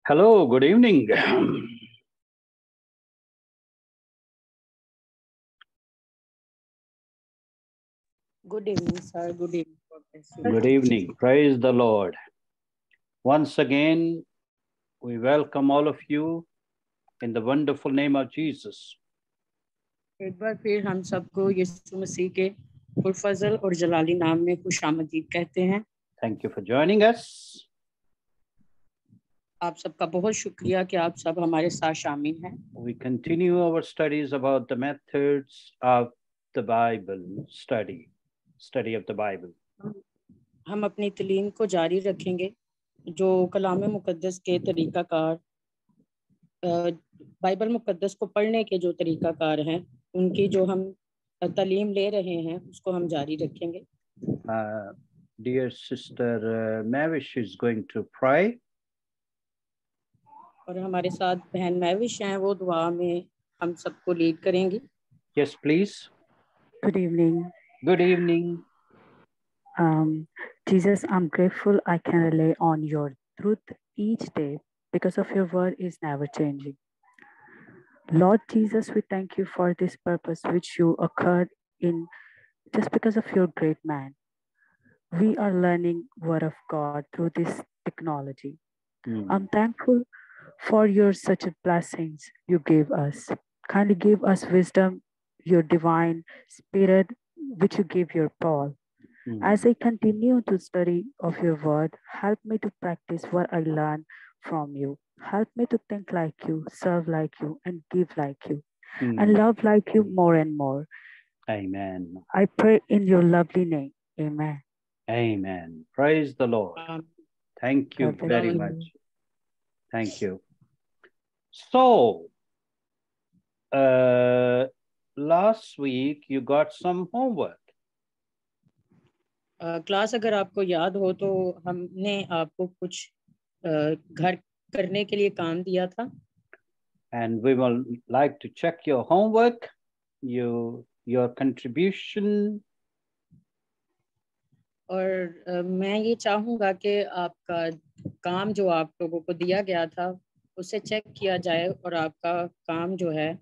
Hello, good evening. Good evening, sir. Good evening. God bless you. Good evening. Praise the Lord. Once again, we welcome all of you in the wonderful name of Jesus. एक बार फिर हम सबको यीशु मसीह के पुरफजल और जलाली नाम में खुशामदीद कहते हैं। Thank you for joining us. आप सबका बहुत शुक्रिया कि आप सब हमारे साथ शामिल हैं। We continue our studies about the methods of the Bible study of the Bible. हम अपनी तालीम को जारी रखेंगे जो कलाम मुकद्दस के तरीकाकार बाइबल मुकद्दस को पढ़ने के जो तरीकाकार हैं उनकी जो हम तालीम ले रहे हैं उसको हम जारी रखेंगे। Dear sister Mavish is going to pray. और हमारे साथ बहन मैविश हैं, वो दुआ में हम सबको लीड करेंगी। Yes, please. Good evening. Good evening. Jesus, I'm grateful I can rely on your truth each day because of your word is never changing. Lord Jesus, we thank you for this purpose which you occurred in just because of your great man. We are learning word of God through this technology. I'm thankful for your such blessings you gave us. Kindly give us wisdom, your divine spirit, which you give your Paul. As I continue to study of your word, help me to practice what I learn from you. Help me to think like you, serve like you, and give like you, and love like you more and more. Amen. I pray in your lovely name. Amen. Amen. Praise the Lord. Thank you very much. Thank you. So, last week you got some homework. Class अगर आपको याद हो तो हमने आपको कुछ घर करने के लिए काम दिया था। And we will like to check your homework, your contribution. और मैं ये चाहूँगा कि आपका काम जो आप लोगों को दिया गया था उसे चेक किया जाए और आपका काम जो है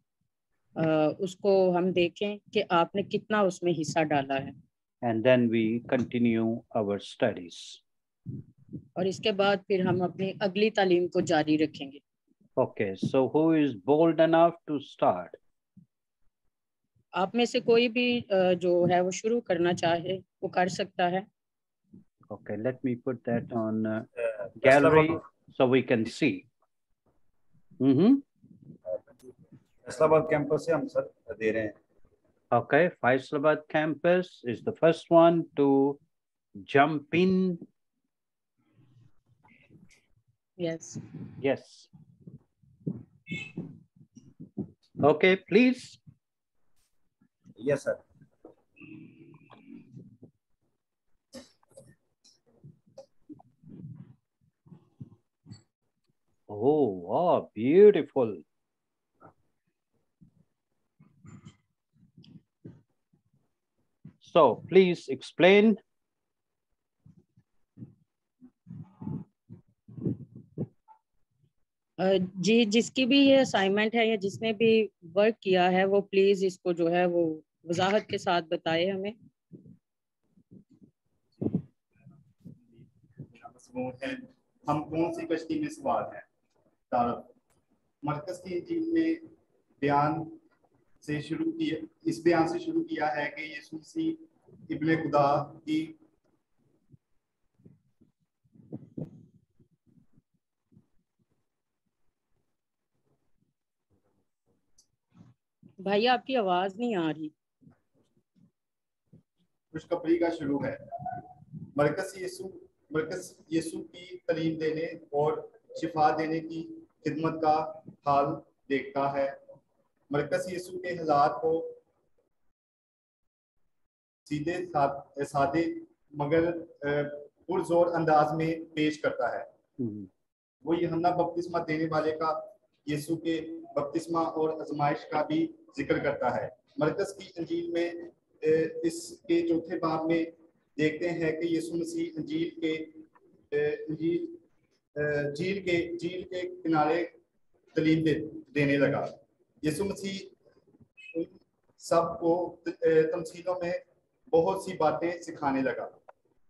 उसको हम देखें कि आपने कितना उसमें हिस्सा डाला है। And then we continue our studies. और इसके बाद फिर हम अपनी अगली तालीम को जारी रखेंगे। Okay, so who is bold enough to start? आप में से कोई भी जो है वो शुरू करना चाहे वो कर सकता है। Okay, let me put that on gallery so we can see. Faisalabad campus से हम सर दे रहे हैं। Okay, Faisalabad campus is the first one to jump in. Yes. Yes. Okay, please. Yes, sir. Oh, wow, beautiful. So, please explain. जी, जिसकी भी ये assignment है या जिसने भी वर्क किया है वो प्लीज इसको जो है वो वजाहत के साथ बताए हमें। हम कौन सी कश्ती में सवार हैं? मरकज की इंजील में बयान से शुरू किया, इस बयान से शुरू किया है कि यीशु मसीह इब्ने खुदा की भाई आपकी आवाज नहीं आ रही। खुशखबरी का शुरू है। मरकज यीशु की तालीम देने और शिफा देने की खिदमत का हाल देखता है। मरकज यीशु के हालात को सीधे सादे मगर पुरजोर अंदाज में पेश करता है। वो यूहन्ना बपतिस्मा देने वाले का यीशु के बपतिस्मा और आजमाइश का भी जिक्र करता है। मरकज की इंजील में इसके चौथे बाब में देखते हैं कि यीशु मसीह इंजील झील के किनारे तालीम देने लगा। यीशु मसीह उन सबको तमसीलों में बहुत सी बातें सिखाने लगा,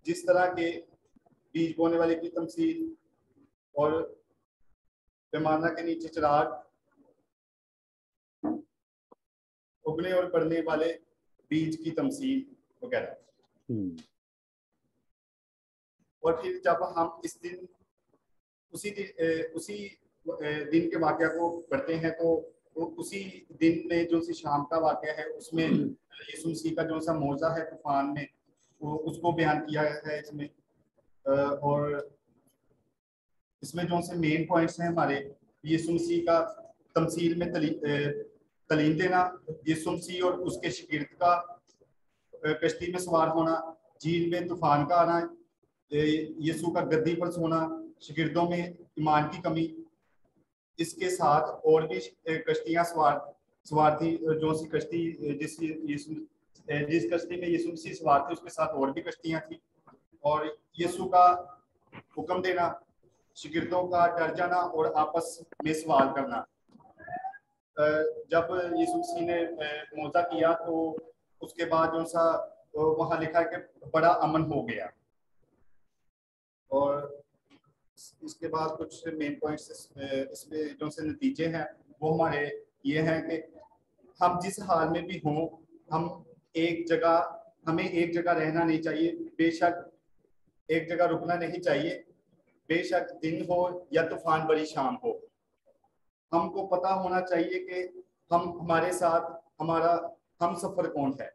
जिस तरह के बीज बोने वाले की तमसील और पैमाना के नीचे चिराग, उगने और बढ़ने वाले बीज की तमसील वगैरह। और फिर जब हम इस दिन उसी दिन के वाक़या को पढ़ते हैं तो उसी दिन में जो सी शाम का वाक़या है उसमें यीशु मसीह का जो सा मौजा है तूफान में, वो उसको बयान किया है इसमें। और इसमें जो से मेन पॉइंट्स हैं हमारे, यीशु मसीह का तमसील में तलीम देना, यीशु मसीह और उसके शागिर्द का कश्ती में सवार होना, झील में तूफान का आना, यीशु का गद्दी पर सोना, शागिर्दों में ईमान की कमी, इसके साथ और भी कश्तियां सवार थी। जो सी कश्ती जिस कश्ती में यीशु मसीह सवार थे उसके साथ और भी कश्तियां थी। और यीशु का हुक्म देना, शागिर्दों का डर जाना और आपस में सवाल करना। जब यीशु मसीह ने मौजा किया तो उसके बाद जो सा वहाँ लिखा है कि बड़ा अमन हो गया। और इसके बाद कुछ मेन पॉइंट्स इसमें जो से नतीजे हैं वो हमारे ये हैं कि हम जिस हाल में भी हों, हमें एक जगह रहना नहीं चाहिए, बेशक एक जगह रुकना नहीं चाहिए, बेशक दिन हो या तूफान भरी शाम हो। हमको पता होना चाहिए कि हमारे साथ हमारा हम सफर कौन है।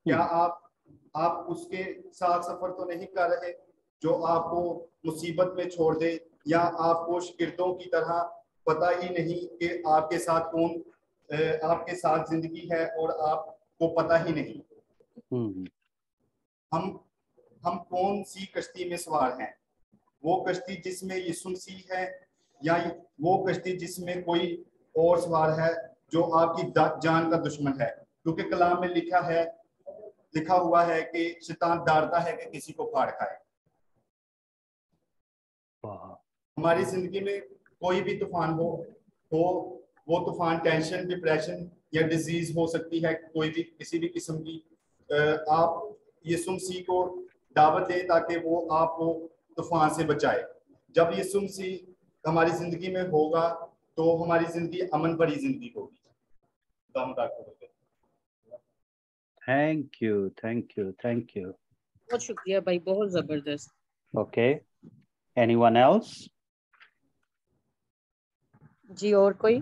क्या आप उसके साथ सफर तो नहीं कर रहे जो आपको मुसीबत में छोड़ दे, या आपको शागिर्दों की तरह पता ही नहीं कि आपके साथ कौन आपके साथ जिंदगी है और आपको पता ही नहीं। हम कौन सी कश्ती में सवार हैं? वो कश्ती जिसमें यीशु मसीह है, या वो कश्ती जिसमें कोई और सवार है जो आपकी जान का दुश्मन है? क्योंकि कलाम में लिखा हुआ है कि शैतान डरता है कि किसी को फाड़ खाए। हमारी जिंदगी में कोई भी तूफान हो, वो तूफान टेंशन, डिप्रेशन या डिजीज हो सकती है, कोई भी किसी भी किस्म की। आप यीशु मसीह को दावत दें ताकि वो आपको तूफान से बचाए। जब यीशु मसीह हमारी जिंदगी में होगा तो हमारी जिंदगी अमन भरी जिंदगी होगी। Thank you. बहुत शुक्रिया भाई, बहुत जबरदस्त। Okay, anyone else? जी और कोई?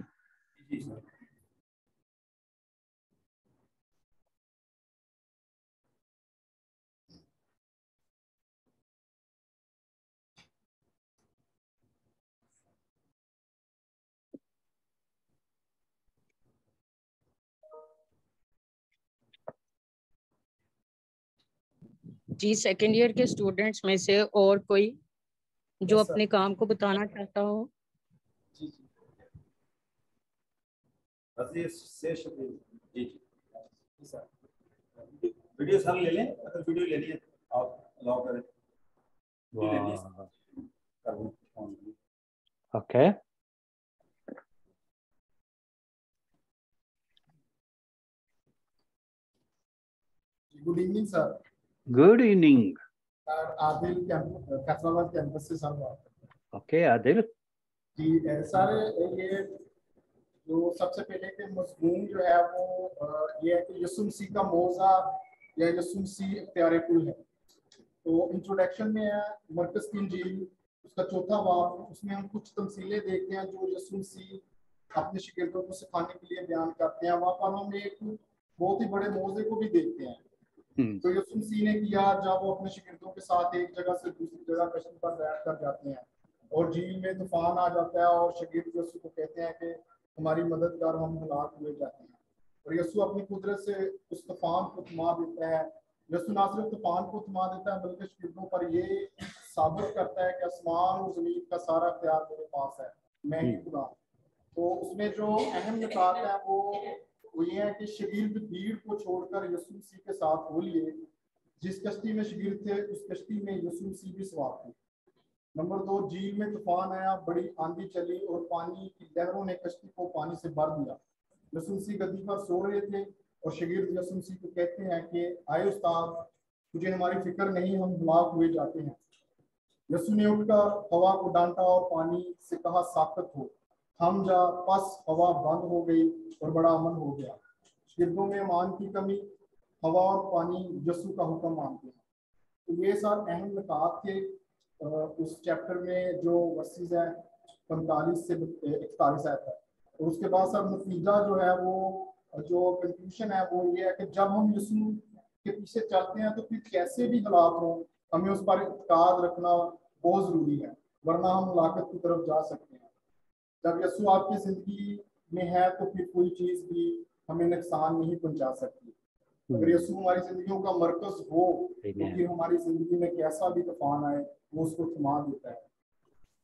जी, सेकेंड ईयर के स्टूडेंट्स में से और कोई जो अपने काम को बताना चाहता हो? वीडियो सर ले लें, अगर वीडियो लेनी है आप अलाउ करें। Okay, good evening sir. Good evening. Adil Kaithlabad campus से सर बात। ओके आदिल जी सर, ये जो सबसे पहले के मज़मून जो है वो ये है कि यीशु मसीह का मौजा या यीशु मसीह प्यारे कुल है। तो इंट्रोडक्शन में है मरकज़ की इंजील उसका 4वां बाब, उसमें हम कुछ तमसीलें देखते हैं जो यीशु मसीह अपने शागिर्दों को सिखाने के लिए बयान करते हैं। वहाँ पर हम एक बहुत ही बड़े मौजे को भी देखते हैं। तो यीशु मसीह ने किया जब वो अपने शागिर्दों के साथ एक जगह से दूसरी जगह कश्ती पर बैठ कर जाते हैं और झील में तूफान आ जाता है और शागिर्द यीशु को कहते हैं कि हमारी मदद कर, हम हलाक हुए जाते हैं। और यीशु अपनी कुदरत से उस तूफान को थमा देता है। यीशु ना सिर्फ तूफान को थमा देता है बल्कि शागिर्दों पर ये साबित करता है कि आसमान और जमीन का सारा प्यार मेरे पास है, मैं ही खुदा। तो उसमें जो अहम निकात है वो ये है कि शागिर्द भीड़ को छोड़कर यीशु मसीह के साथ हो लिए। जिस कश्ती में शागिर्द थे उस कश्ती में यीशु मसीह भी सवार थे। नंबर 2, झील में तूफान आया, बड़ी आंधी चली और पानी की लहरों ने कश्ती को पानी से भर दिया। यीशु मसीह गद्दी पर सो रहे थे और शागिर्द यीशु मसीह को कहते हैं कि आए उस्ताद, तुझे हमारी फिक्र नहीं, हम हलाक हुए जाते हैं। यीशु ने उठकर हवा को डांटा और पानी से कहा, साकत हो, थम जा। बस हवा बंद हो गई और बड़ा अमन हो गया। शागिर्दों में ईमान की कमी, हवा और पानी यीशु का हुक्म मानते हैं। तो ये सब अहम निकात थे उस चैप्टर में जो वर्सेस है 45 से 41 आया था। और उसके बाद सर नतीजा जो है वो जो कंक्लूजन है वो ये है कि जब हम यीशु के पीछे चलते हैं तो फिर कैसे भी हालात हो हमें उस पर इत्मीनान रखना बहुत जरूरी है, वरना हम हलाकत की तरफ जा सकते हैं। जब यीशु आपकी जिंदगी में है तो फिर कोई चीज भी हमें नुकसान नहीं पहुंचा सकती। अगर यीशु हमारी जिंदगियों का मरकज हो तो फिर हमारी जिंदगी में कैसा भी तूफान आए वो उसको थमा देता है।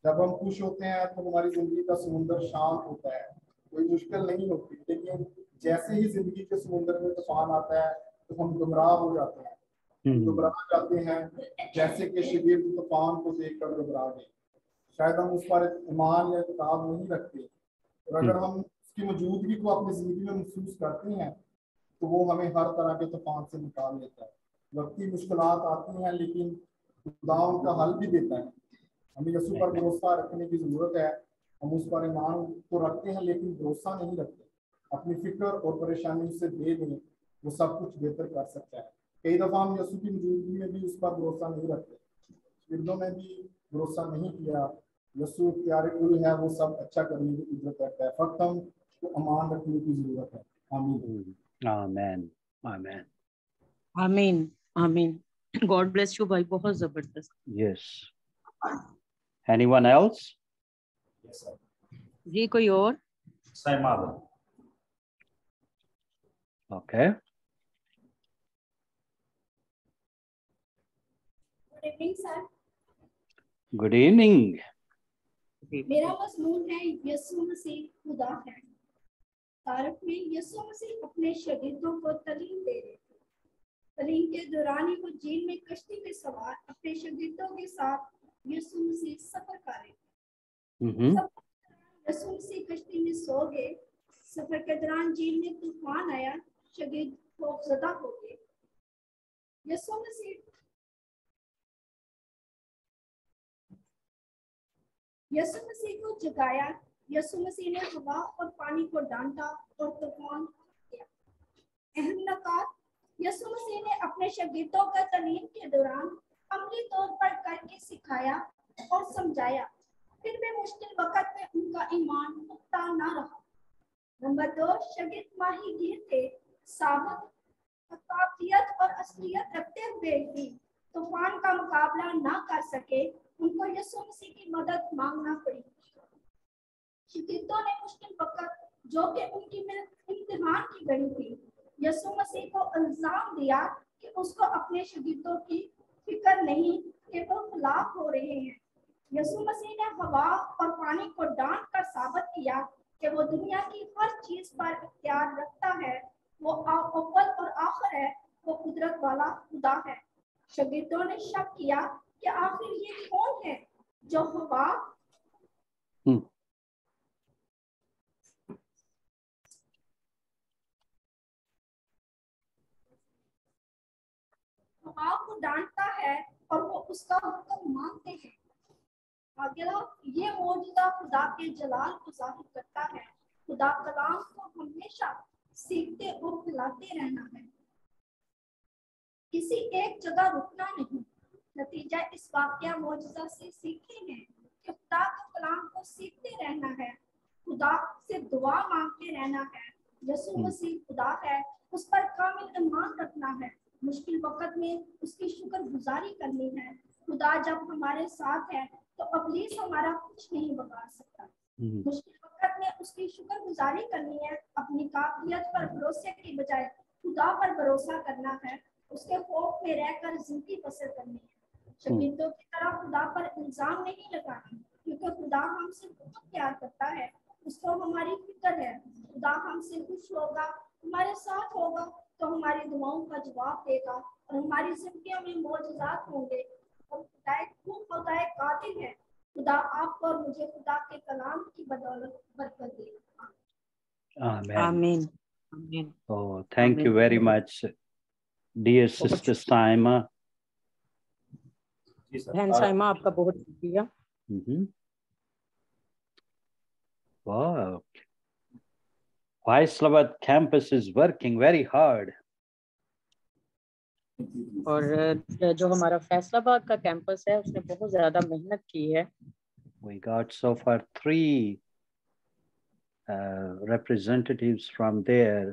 जब हम खुश होते हैं तो हमारी जिंदगी का समुंदर शांत होता है, कोई मुश्किल नहीं होती। लेकिन जैसे ही जिंदगी के समुंदर में तूफान आता है तो हम गुमराह हो जाते हैं, घबरा जाते हैं, जैसे कि शागिर्द तूफान को देखकर घबरा गए। शायद हम उस पर ईमान या किताब नहीं रखते, और अगर हम उसकी मौजूदगी को अपनी जिंदगी में महसूस करते हैं तो वो हमें हर तरह के तूफान से निकाल लेता है। वक्ती मुश्किलात आती हैं लेकिन खुदा उनका हल भी देता है। हमें यीशु पर भरोसा रखने की जरूरत है। हम उस पर ईमान तो रखते हैं लेकिन भरोसा नहीं रखते। अपनी फिक्र और परेशानी उससे दे दें, वो सब कुछ बेहतर कर सकता है। कई दफा हम यीशु की मौजूदगी में भी उस पर भरोसा नहीं रखते, शागिर्दों ने भी भरोसा नहीं किया। यीशु प्यारे कुल है, वो सब अच्छा करने की कुदरत रखता है, फक्त हम को ईमान रखने की जरूरत है। आमीन आमीन आमीन आमीन आमीन। गॉड ब्लेस यू भाई, बहुत जबरदस्त। Yes, anyone else? Yes sir. जी कोई और? सहमत। Okay, good evening sir. Good evening. मेरा मजमून है यीशु मसीह खुदा है। तारक में यीशु मसीह अपने शागिर्दों को तालीम दे रहे थे। तालीम के दौरान ही वो झील में कश्ती में सवार अपने शागिर्दों के साथ यीशु मसीह सफर कर रहे थे। यीशु मसीह कश्ती में सो गए। सफर के दौरान झील में तूफान आया, शागिर्द खौफजदा हो गए। यीशु मसीह को जगाया। यीशु मसीह ने हवा और पानी को डांटा और तूफान किया। अहम नकात, यीशु मसीह ने अपने शागिर्दों का तालीम के दौरान अमली तौर पर करके सिखाया और समझाया, फिर भी मुश्किल वक्त में उनका ईमान पुख्ता न रहा। नंबर 2, शागिर्द माहिर थे, साबत काबिलियत और असलियत रखते हुए भी तूफान का मुकाबला न कर सके। उनको यीशु मसीह की मदद मांगना पड़ी। शागिर्दों ने मुश्किल वक्त जो कि उनकी इम्तिहान की घड़ी थी, यीशु मसीह को इल्जाम दिया कि उसको अपने शागिर्दों की फिक्र नहीं कि वो हलाक हो रहे हैं। यीशु मसीह ने हवा और पानी को डांट कर साबित किया कि वो दुनिया की हर चीज पर इख्तियार रखता है। वो अव्वल और आखिर है, वो कुदरत वाला खुदा है। शागिर्दों ने शक किया कि आखिर ये कौन है जो हवा को डांटता है और वो उसका हुक्म मानते हैं। अगला, ये मौजूदा खुदा के जलाल को जाहिर करता है। खुदा कलाम को हमेशा सीखते और फैलाते रहना है, किसी एक जगह रुकना नहीं। नतीजा इस वाकया मौजूदा से सीखते हैं कि खुदा के कलाम को सीखते रहना है, खुदा से दुआ मांगते रहना है। यीशु मसीह खुदा है, उस पर कामिल ईमान रखना है, मुश्किल वक्त में उसकी शुक्रगुजारी करनी है। खुदा जब हमारे साथ है तो इब्लीस हमारा कुछ नहीं बिगाड़ सकता। मुश्किल वक्त में उसकी शुक्रगुजारी करनी है, अपनी काबिलियत पर भरोसे की बजाय खुदा पर भरोसा करना है, उसके खौफ में रहकर जिंदगी बसर करनी है। शागिर्दों की तरह खुदा पर इल्जाम नहीं लगाना, क्योंकि खुदा हमसे बहुत प्यार करता है, उसको हमारी फिक्र है। खुदा हमसे खुश होगा, हमारे साथ होगा तो हमारी दुआओं का जवाब देगा और हमारी जिंदगी में मौजूदात होंगे। और खुदाए कातिल है। खुदा आपको और मुझे खुदा के कलाम की बदौलत बरकत दे। Amen. आमीन आमीन। Oh, thank you Amen. very much, dear Sister Saima. Ji sir. बहन साइमा आपका बहुत शुक्रिया। Wow. Vaislavad campus is working very hard. और जो हमारा फैसलाबाद का कैंपस है उसने बहुत ज्यादा मेहनत की है। We got so far 3 representatives from there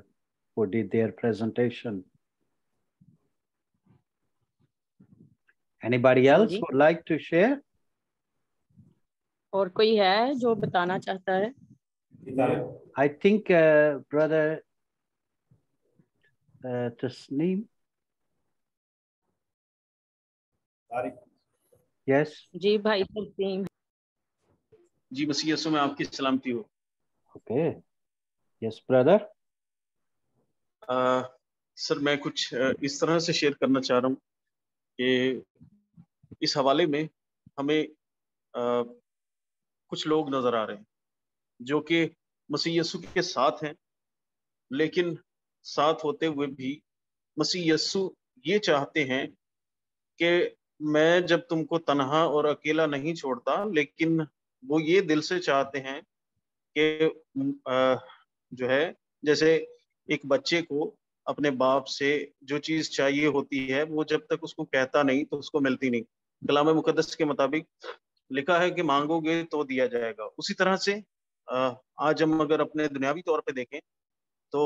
who did their presentation. Anybody else would like to share? और कोई है जो बताना चाहता है? I think brother Tasneem. Yes. जी भाई तस्नीम। जी मसीह यीशु में आपकी सलामती हो। Okay. Yes brother. सर मैं कुछ इस तरह से शेयर करना चाह रहा हूँ कि इस हवाले में हमें कुछ लोग नजर आ रहे हैं जो कि मसीह यीशु के साथ हैं, लेकिन साथ होते हुए भी मसीह यीशु ये चाहते हैं कि मैं जब तुमको तन्हा और अकेला नहीं छोड़ता, लेकिन वो ये दिल से चाहते हैं कि जो है जैसे एक बच्चे को अपने बाप से जो चीज चाहिए होती है वो जब तक उसको कहता नहीं तो उसको मिलती नहीं। कलाम मुकद्दस के मुताबिक लिखा है कि मांगोगे तो दिया जाएगा। उसी तरह से आज हम अगर अपने दुनियावी तौर पे देखें तो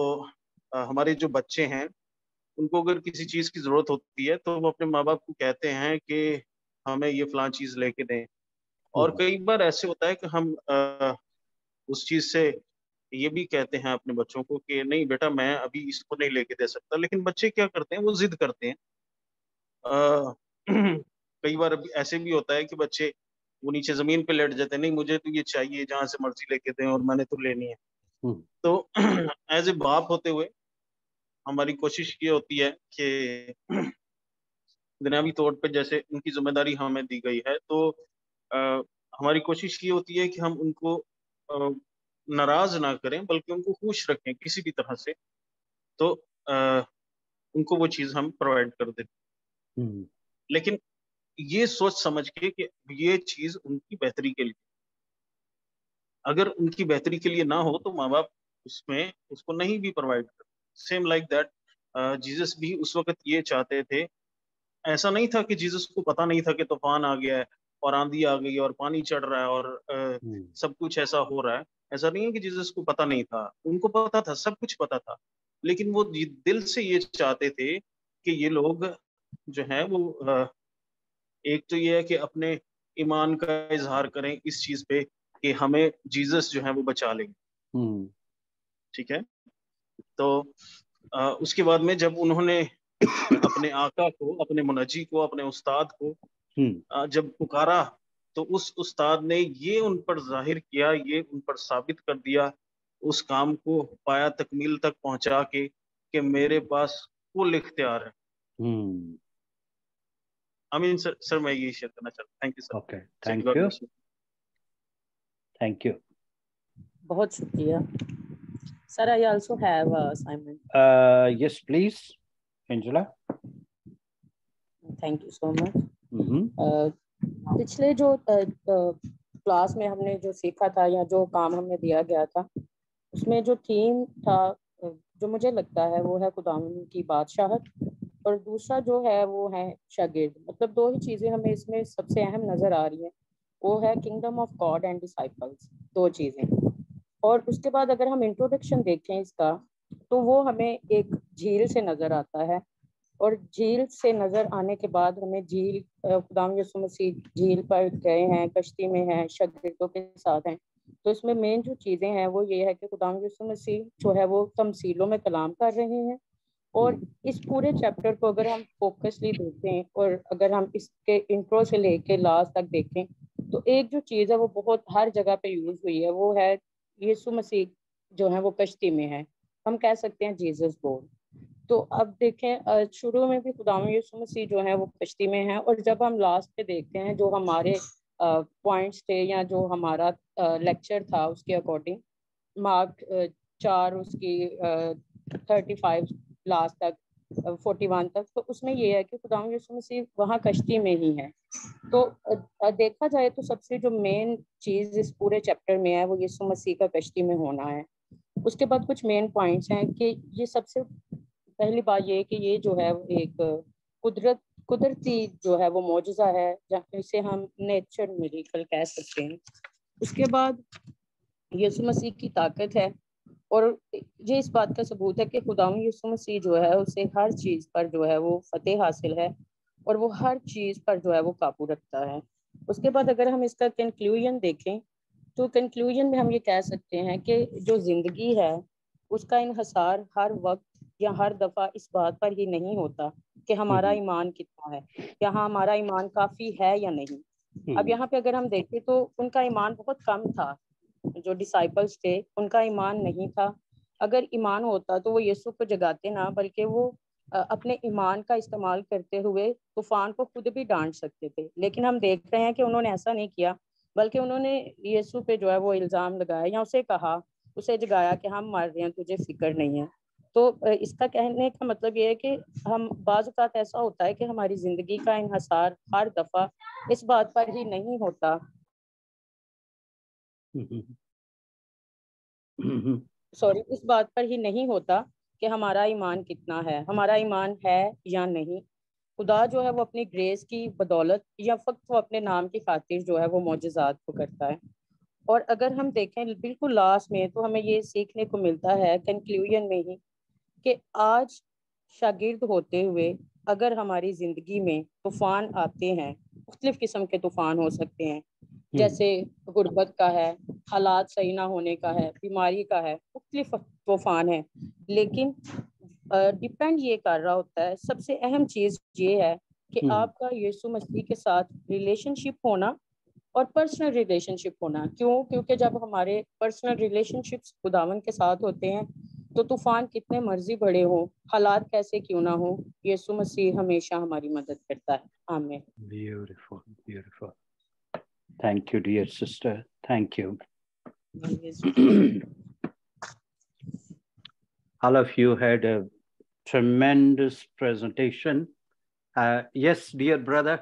हमारे जो बच्चे हैं उनको अगर किसी चीज की जरूरत होती है तो वो अपने माँ बाप को कहते हैं कि हमें ये फलां चीज लेके दें। और कई बार ऐसे होता है कि हम उस चीज से ये भी कहते हैं अपने बच्चों को कि नहीं बेटा मैं अभी इसको नहीं लेके दे सकता, लेकिन बच्चे क्या करते हैं वो जिद करते हैं। कई बार ऐसे भी होता है कि बच्चे वो नीचे जमीन पे लेट जाते हैं, नहीं मुझे तो ये चाहिए, जहां से मर्जी लेके दें और मैंने तो लेनी है। तो एज ए बाप होते हुए हमारी कोशिश ये होती है कि दुनियावी तौर पे जैसे उनकी जिम्मेदारी हमें दी गई है तो हमारी कोशिश ये होती है कि हम उनको नाराज ना करें बल्कि उनको खुश रखें किसी भी तरह से, तो उनको वो चीज हम प्रोवाइड कर दें, लेकिन ये सोच समझ के कि ये चीज उनकी बेहतरी के लिए, अगर उनकी बेहतरी के लिए ना हो तो माँ बाप उसमें उसको नहीं भी प्रोवाइड कर। सेम लाइक दैट जीसस भी उस वक्त ये चाहते थे। ऐसा नहीं था कि जीसस को पता नहीं था कि तूफान आ गया है और आंधी आ गई और पानी चढ़ रहा है और सब कुछ ऐसा हो रहा है। ऐसा नहीं है कि जीसस को पता नहीं था, उनको पता था, सब कुछ पता था, लेकिन वो दिल से ये चाहते थे कि ये लोग जो है वो एक तो ये है कि अपने ईमान का इजहार करें इस चीज पे कि हमें जीसस जो है वो बचा लेंगे। ठीक है, तो उसके बाद में जब उन्होंने अपने आका को, अपने मुनज्जी को, अपने उस्ताद को जब पुकारा तो उस उस्ताद ने ये उन पर जाहिर किया, ये उन पर साबित कर दिया, उस काम को पाया तकमील तक पहुंचा के कि मेरे पास कुल इख्तियार है। I mean, सर मैं ये शेयर करना चाहता हूँ। Thank you sir. Okay, thank you, thank you. बहुत शुक्रिया sir. I also have a assignment. Yes please Angela. Thank you so much. पिछले जो क्लास में हमने जो सीखा था या जो काम हमें दिया गया था उसमें जो थीम था जो मुझे लगता है वो है खुदावंद की बादशाहत, और दूसरा जो है वो है शागिर्द। मतलब दो ही चीज़ें हमें इसमें सबसे अहम नज़र आ रही हैं, वो है kingdom of God and disciples, दो चीज़ें। और उसके बाद अगर हम इंट्रोडक्शन देखें इसका तो वो हमें एक झील से नज़र आता है, और झील से नज़र आने के बाद हमें झील खुदावंद यीशु मसीह झील पर गए हैं, कश्ती में हैं, शागिर्दों के साथ हैं। तो इसमें मेन जो चीज़ें हैं वो ये है कि खुदावंद यीशु मसीह जो है वो तमसीलों में कलाम कर रहे हैं। और इस पूरे चैप्टर को अगर हम फोकसली देखें और अगर हम इसके इंट्रो से लेके लास्ट तक देखें तो एक जो चीज़ है वो बहुत हर जगह पे यूज हुई है, वो है यीशु मसीह जो है वो कश्ती में है, हम कह सकते हैं जीसस बोर्ड। तो अब देखें शुरू में भी खुदावंद यीशु मसीह जो है वो कश्ती में है, और जब हम लास्ट पे देखते हैं जो हमारे पॉइंट्स थे या जो हमारा लेक्चर था उसके अकॉर्डिंग मार्क 4 उसकी 35 लास्ट तक 41 तक, तो उसमें ये है कि खुदावंद यीशु मसीह वहाँ कश्ती में ही है। तो देखा जाए तो सबसे जो मेन चीज इस पूरे चैप्टर में है वो यीशु मसीह का कश्ती में होना है। उसके बाद कुछ मेन पॉइंट्स हैं कि ये सबसे पहली बात ये है कि ये जो है एक कुदरती जो है वो मौजज़ा है, जिसे हम नेचर मिरेकल कह सकते हैं। उसके बाद यीशु मसीह की ताकत है, और ये इस बात का सबूत है कि खुदावंद यीशु मसीह जो है उसे हर चीज़ पर जो है वो फतेह हासिल है, और वो हर चीज़ पर जो है वो काबू रखता है। उसके बाद अगर हम इसका कंक्लूजन देखें तो कंक्लूजन में हम ये कह सकते हैं कि जो ज़िंदगी है उसका इन्हसार हर वक्त या हर दफ़ा इस बात पर ही नहीं होता कि हमारा ईमान कितना है या हमारा ईमान काफ़ी है या नहीं। अब यहाँ पे अगर हम देखें तो उनका ईमान बहुत कम था, जो डिसाइपल्स थे उनका ईमान नहीं था। अगर ईमान होता तो वो यीशु को जगाते ना, बल्कि वो अपने ईमान का इस्तेमाल करते हुए तूफान को खुद भी डांट सकते थे, लेकिन हम देख रहे हैं कि उन्होंने ऐसा नहीं किया, बल्कि उन्होंने यीशु पे जो है वो इल्ज़ाम लगाया या उसे कहा, उसे जगाया कि हम मर रहे हैं, तुझे फिक्र नहीं है। तो इसका कहने का मतलब ये है कि हम बाज़ औक़ात ऐसा होता है कि हमारी ज़िंदगी का इन्हसार हर दफ़ा इस बात पर ही नहीं होता इस बात पर ही नहीं होता कि हमारा ईमान कितना है, हमारा ईमान है या नहीं। खुदा जो है वो अपनी ग्रेस की बदौलत या फक्त वो अपने नाम की खातिर जो है वो मौजज़ात को करता है। और अगर हम देखें बिल्कुल लास्ट में तो हमें ये सीखने को मिलता है कंक्लूजन में ही कि आज शागिर्द होते हुए अगर हमारी ज़िंदगी में तूफ़ान आते हैं, मुख्तलिफ़ किस्म के तूफ़ान हो सकते हैं, जैसे गुर्बत का है, हालात सही ना होने का है, बीमारी का है, मुख्तलिफ तूफान है, लेकिन डिपेंड ये कर रहा होता है, सबसे अहम चीज़ ये है कि आपका यीशु मसीह के साथ रिलेशनशिप होना और पर्सनल रिलेशनशिप होना। क्यों? क्योंकि जब हमारे पर्सनल रिलेशनशिप्स खुदावन के साथ होते हैं तो तूफान कितने मर्जी बड़े हो, हालात कैसे क्यों ना हो, यीशु मसीह हमेशा हमारी मदद करता है। आमीन। Beautiful, beautiful. Thank you, dear sister. Thank you. All of you had a tremendous presentation. Yes, dear brother,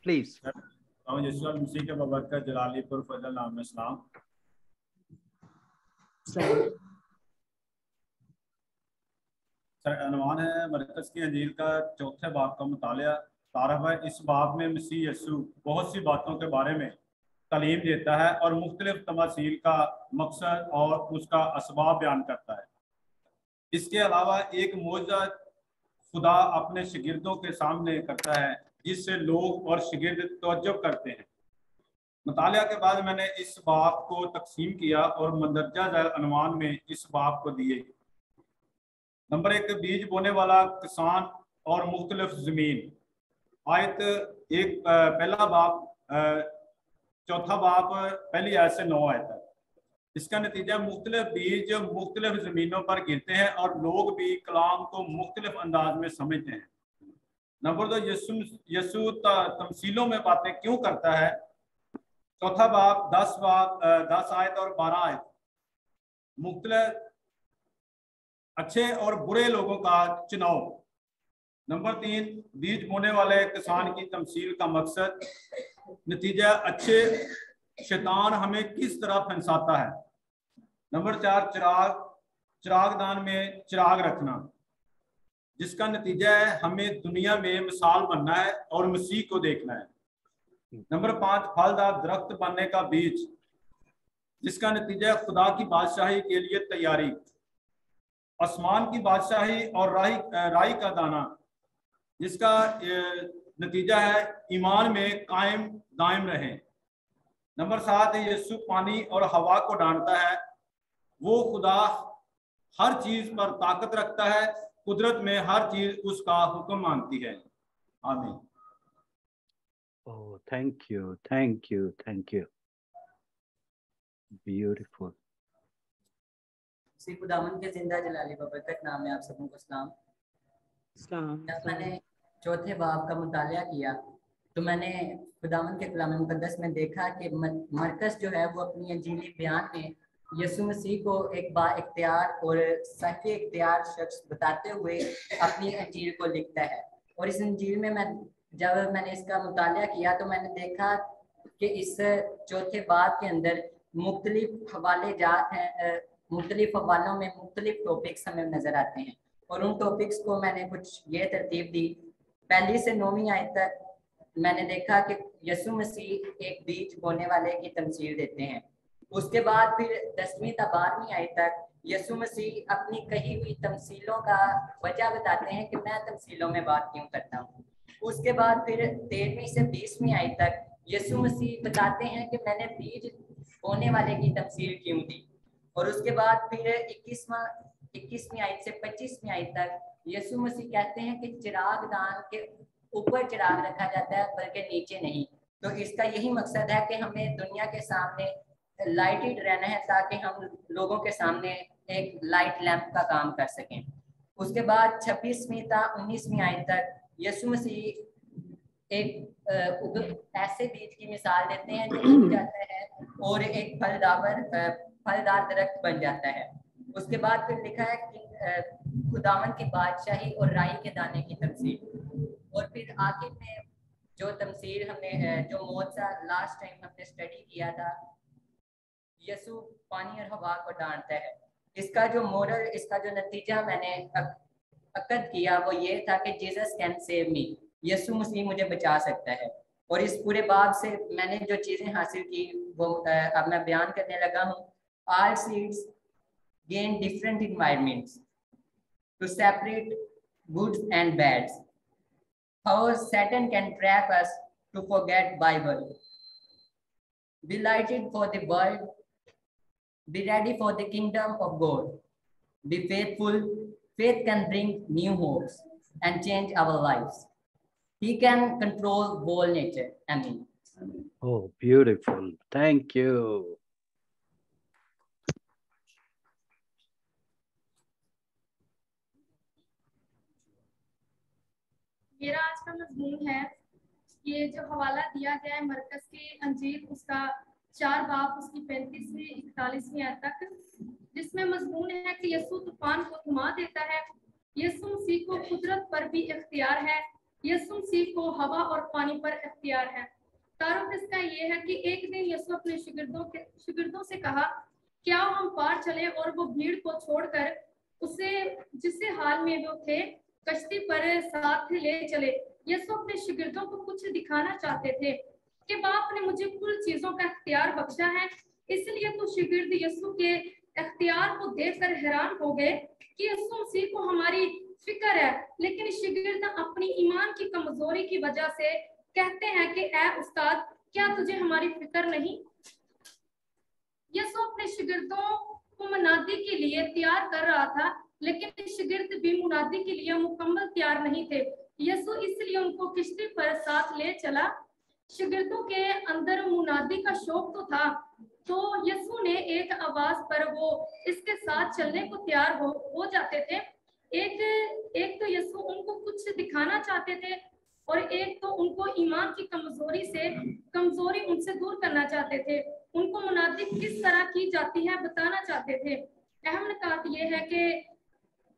please. अनुमान है मरकज़ की अंजील का 4थे बाब का मुतालिया तारफ़ है। इस बाब में मसीह यीशु बहुत सी बातों के बारे में तालीम देता है और मुख्तलिफ तमासील का मकसद और उसका असबाब बयान करता है। इसके अलावा एक मौजज़ा खुदा अपने शागिर्दों के सामने करता है जिससे लोग और शागिर्द तवज्जो करते हैं। मुतालिया के बाद मैंने इस बाब को तकसीम किया और मंदरजा झैल अनुमान में इस बाब को दिए। नंबर 1, बीज बोने वाला किसान और मुख्तलिफ ज़मीन। आयत 1 पहला बाब 4था बाब पहली आयत से 9 आयत तक। इसका नतीजा मुख्तलिफ बीज मुख्तलिफ ज़मीनों पर गिरते हैं और लोग भी कलाम को मुख्तलिफ अंदाज में समझते हैं। नंबर 2, यीशु तमसीलों में बातें क्यों करता है। चौथा बाब 10 आयत और 12 आयत मुख्तलिफ अच्छे और बुरे लोगों का चुनाव। नंबर 3, बीज बोने वाले किसान की तमसील का मकसद, नतीजा अच्छे शैतान हमें किस तरह फंसाता है। नंबर 4, चिरागदान में चिराग रखना, जिसका नतीजा है हमें दुनिया में मिसाल बनना है और मसीह को देखना है। नंबर 5, फलदार दरख्त बनने का बीज, जिसका नतीजा है खुदा की बादशाही के लिए तैयारी। आसमान की बादशाही और राई का दाना, जिसका नतीजा है ईमान में कायम दायम रहें। नंबर 7, यीशु पानी और हवा को डांटता है। वो खुदा हर चीज पर ताकत रखता है, कुदरत में हर चीज उसका हुक्म मानती है। आमीन। Oh, thank you, thank you, thank you. Beautiful. खुदावन के जिंदा जलाली बबरकत नाम में आप सबों को सलाम। जब मैंने चौथे बाब का मुतालिया किया तो मैंने खुदावंद के कलाम मुकद्दस में देखा कि मरकस जो है वो अपनी अंजीली बयान में यसु मसीह को एक बाइख्तियार और सही इख्तियार शख्स बताते हुए अपनी अंजील को लिखता है। और इस अंजील में जब मैंने इसका मुतालिया किया तो मैंने देखा कि इस चौथे बाब के अंदर मुख्तलिफ हवाले जात हैं, मुख्तलिफ हवालों में मुख्तलिफ टॉपिक्स हमें नजर आते हैं। और उन टॉपिक्स को मैंने कुछ ये तरतीब दी। 1 से 9 आयत तक मैंने देखा कि यसु मसीह एक बीज बोने वाले की तमसील देते हैं। उसके बाद फिर 10वीं से 12वीं आयत तक यसु मसीह अपनी कही हुई तमसीलों का वजह बताते हैं कि मैं तमसीलों में बात क्यों करता हूँ। उसके बाद फिर 13वीं से 20वीं आयत तक यसु मसीह बताते हैं कि मैंने बीज बोने वाले की तमसील क्यों दी। और उसके बाद फिर 21वीं आयत से 25वीं आयत तक यसु मसीह कहते हैं कि चिराग दान के ऊपर चिराग रखा जाता है बल्कि नीचे नहीं। तो इसका यही मकसद है कि हमें दुनिया के सामने लाइटेड रहना है ताकि हम लोगों के सामने एक लाइट लैंप का काम कर सकें। उसके बाद 26वीं से 19वीं आयत तक यसु मसीह एक ऐसे बीज की मिसाल देते हैं जो उग जाता है और एक फलदार दरख्त बन जाता है। उसके बाद फिर लिखा है कि खुदावन की बादशाही और राई के दाने की तमसील। और फिर आखिर में जो तमसील हमने जो मौजज़ा लास्ट टाइम हमने स्टडी किया था, यसु पानी और हवा को डांटता है। इसका जो मोरल, इसका जो नतीजा मैंने अकद किया वो ये था कि Jesus can save me, Yesu Masih मुझे बचा सकता है। और इस पूरे बाब से मैंने जो चीज़ें हासिल की वो अब मैं बयान करने लगा हूँ। All seeds gain different environments to separate goods and bads. How Satan can trap us to forget Bible. Be lighted for the world. Be ready for the kingdom of God. Be faithful. Faith can bring new hopes and change our lives. He can control whole nature. Amen. Oh, beautiful. Thank you. मेरा आज का मजमून है, ये जो हवाला दिया गया है मरकस की अंजील उसका 4 बाब उसकी 35 से 41वीं आयत तक, जिसमें मजमून है कि यसु तूफान को थमा देता है। यसु मसीह को कुदरत पर भी इख्तियार है। यसु मसीह को हवा और पानी पर इख्तियार है। तारुफ इसका ये है कि एक दिन यसु अपने शिगिर्दों से कहा, क्या हम पार चले, और वो भीड़ को छोड़कर उसे जिस हाल में वो थे कश्ती पर साथ ले चले। यसु अपने शिगिर्दों को कुछ दिखाना चाहते थे कि बाप ने मुझे कुल चीजों का इख्तियार बख्शा है। इसलिए तो शिगिर्द यसु के इख्तियार को देखकर हैरान हो गए कि यसु मसीह को हमारी फिक्र है, लेकिन शिगिर्द अपनी ईमान की कमजोरी की वजह से कहते हैं कि ऐ उस्ताद, क्या तुझे हमारी फिक्र नहीं। यसु अपने शिगिर्दों को मुनादी के लिए तैयार कर रहा था, लेकिन शिगिर्द भी मुनादी के लिए मुकम्मल तैयार नहीं थे। यसु इसलिए उनको किश्ती पर साथ ले चला। शिगिर्दों के अंदर मुनादी का शौक तो था, तो यसु ने एक आवाज पर वो इसके साथ चलने को तैयार हो जाते थे। एक तो यसु उनको कुछ दिखाना चाहते थे और एक तो उनको ईमान की कमजोरी उनसे दूर करना चाहते थे। उनको मुनादी किस तरह की जाती है बताना चाहते थे। अहम निकात ये है कि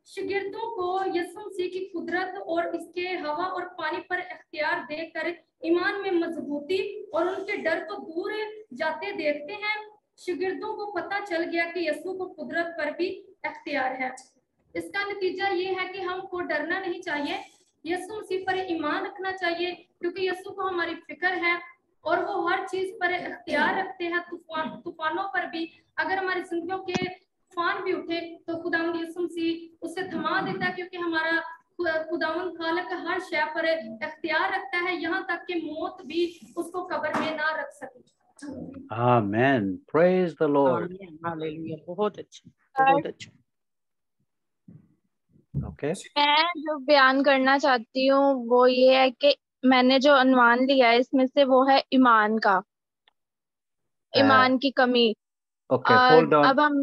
शिगिर्दों को यसु मसीह की कुदरत और इसके हवा और पानी पर इख्तियार देकर ईमान में मजबूती और उनके डर को दूर जाते देखते हैं। शिगिर्दों को पता चल गया कि यसु को कुदरत पर भी इख्तियार है। इसका नतीजा ये है कि हमको डरना नहीं चाहिए, यसु मसीह पर ईमान रखना चाहिए, क्योंकि यसु को हमारी फिक्र है और वो हर चीज पर इख्तियार रखते हैं। तूफानों पर भी अगर हमारी जिंदगियों के तूफान भी उठे तो खुदावंद यसु मसीह उसे थमा देता है, क्योंकि हमारा खुदावंद खालिक हर शय पर इख्तियार रखता है, यहाँ तक कि मौत भी उसको कब्र में ना रख सके। Amen. Praise the Lord. Hallelujah. बहुत अच्छा, बहुत अच्छा। Okay. मैं जो बयान करना चाहती हूँ वो ये है कि मैंने जो अनुमान लिया है इसमें से वो है ईमान का, ईमान की कमी। Okay, hold on. अब हम